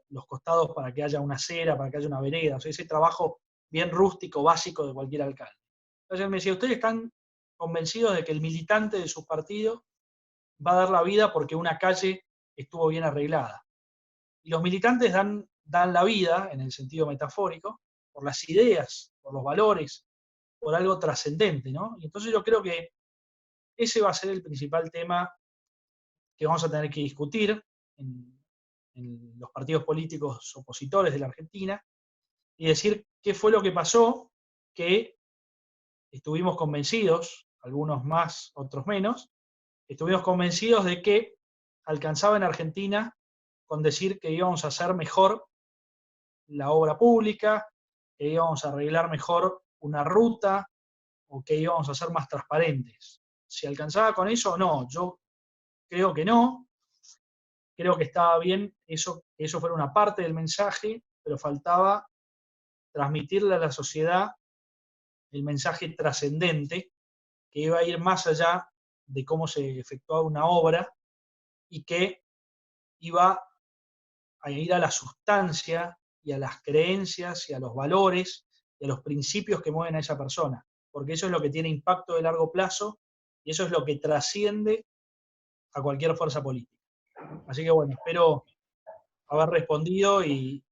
los costados para que haya una acera, para que haya una vereda. O sea, ese trabajo bien rústico, básico de cualquier alcalde. Entonces él me decía, ¿ustedes están convencidos de que el militante de su partido va a dar la vida porque una calle estuvo bien arreglada? Y los militantes dan la vida, en el sentido metafórico, por las ideas, por los valores, por algo trascendente, ¿no? Y entonces yo creo que ese va a ser el principal tema que vamos a tener que discutir en los partidos políticos opositores de la Argentina, y decir qué fue lo que pasó, que estuvimos convencidos, algunos más, otros menos, estuvimos convencidos de que alcanzaba en Argentina con decir que íbamos a hacer mejor la obra pública, que íbamos a arreglar mejor una ruta o que íbamos a ser más transparentes. ¿Se alcanzaba con eso o no? Yo creo que no. Creo que estaba bien eso fuera una parte del mensaje, pero faltaba transmitirle a la sociedad el mensaje trascendente, que iba a ir más allá de cómo se efectuaba una obra y que iba a ir a la sustancia y a las creencias y a los valores y a los principios que mueven a esa persona, porque eso es lo que tiene impacto de largo plazo y eso es lo que trasciende a cualquier fuerza política. Así que bueno, espero haber respondido y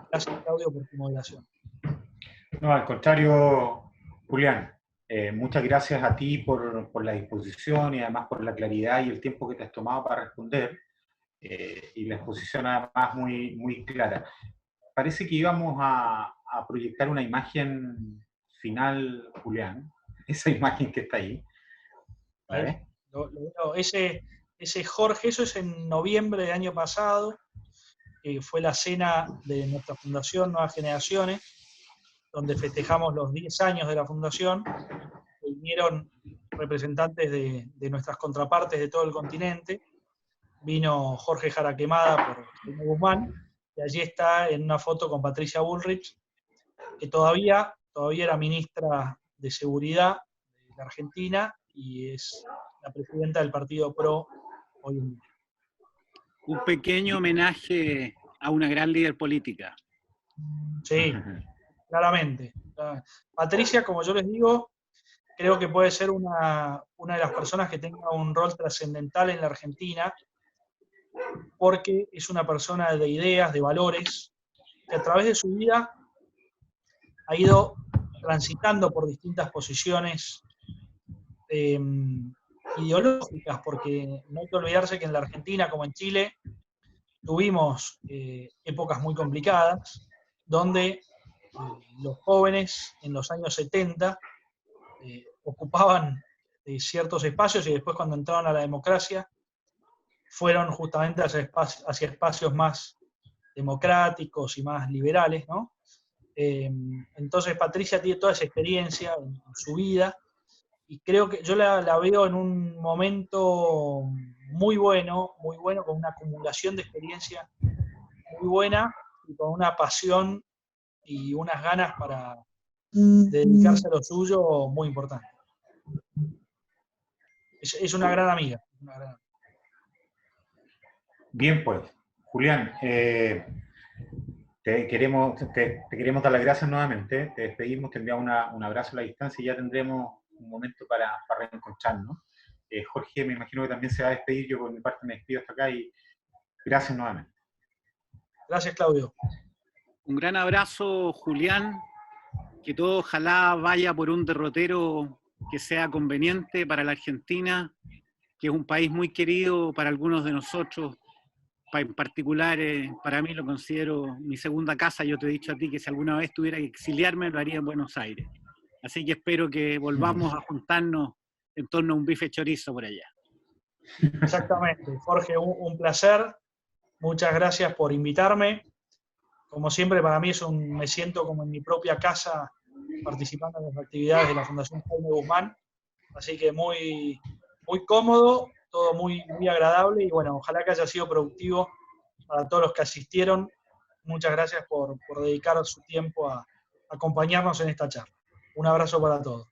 gracias, Claudio, por tu moderación. No, al contrario, Julián, muchas gracias a ti por la disposición y además por la claridad y el tiempo que te has tomado para responder, y la exposición además muy, muy clara. Parece que íbamos a proyectar una imagen final, Julián, esa imagen que está ahí. ¿Vale? Ese Jorge, eso es en noviembre del año pasado, fue la cena de nuestra fundación Nuevas Generaciones, donde festejamos los 10 años de la fundación. Vinieron representantes de nuestras contrapartes de todo el continente. Vino Jorge Jaraquemada por Jaime Guzmán, y allí está en una foto con Patricia Bullrich, que todavía era ministra de Seguridad de la Argentina y es la presidenta del Partido PRO hoy en día. Un pequeño homenaje a una gran líder política. Sí, claramente. Patricia, como yo les digo, creo que puede ser una de las personas que tenga un rol trascendental en la Argentina, porque es una persona de ideas, de valores, que a través de su vida ha ido transitando por distintas posiciones ideológicas, porque no hay que olvidarse que en la Argentina, como en Chile, tuvimos épocas muy complicadas, donde los jóvenes en los años 70 ocupaban ciertos espacios y después cuando entraron a la democracia fueron justamente hacia espacios más democráticos y más liberales, ¿no? Entonces Patricia tiene toda esa experiencia en su vida y creo que yo la veo en un momento muy bueno, con una acumulación de experiencia muy buena y con una pasión y unas ganas para dedicarse a lo suyo muy importante. Es una gran amiga. Bien, pues, Julián, te queremos dar las gracias nuevamente, te despedimos, te enviamos un abrazo a la distancia y ya tendremos un momento para reencontrarnos. Jorge, me imagino que también se va a despedir, yo por mi parte me despido hasta acá y gracias nuevamente. Gracias, Claudio. Un gran abrazo, Julián, que todo ojalá vaya por un derrotero que sea conveniente para la Argentina, que es un país muy querido para algunos de nosotros. En particular, para mí lo considero mi segunda casa. Yo te he dicho a ti que si alguna vez tuviera que exiliarme, lo haría en Buenos Aires. Así que espero que volvamos a juntarnos en torno a un bife chorizo por allá. Exactamente. Jorge, un placer. Muchas gracias por invitarme. Como siempre, para mí me siento como en mi propia casa participando en las actividades de la Fundación Jaime Guzmán. Así que muy, muy cómodo, todo muy, muy agradable y bueno, ojalá que haya sido productivo para todos los que asistieron. Muchas gracias por dedicar su tiempo a acompañarnos en esta charla. Un abrazo para todos.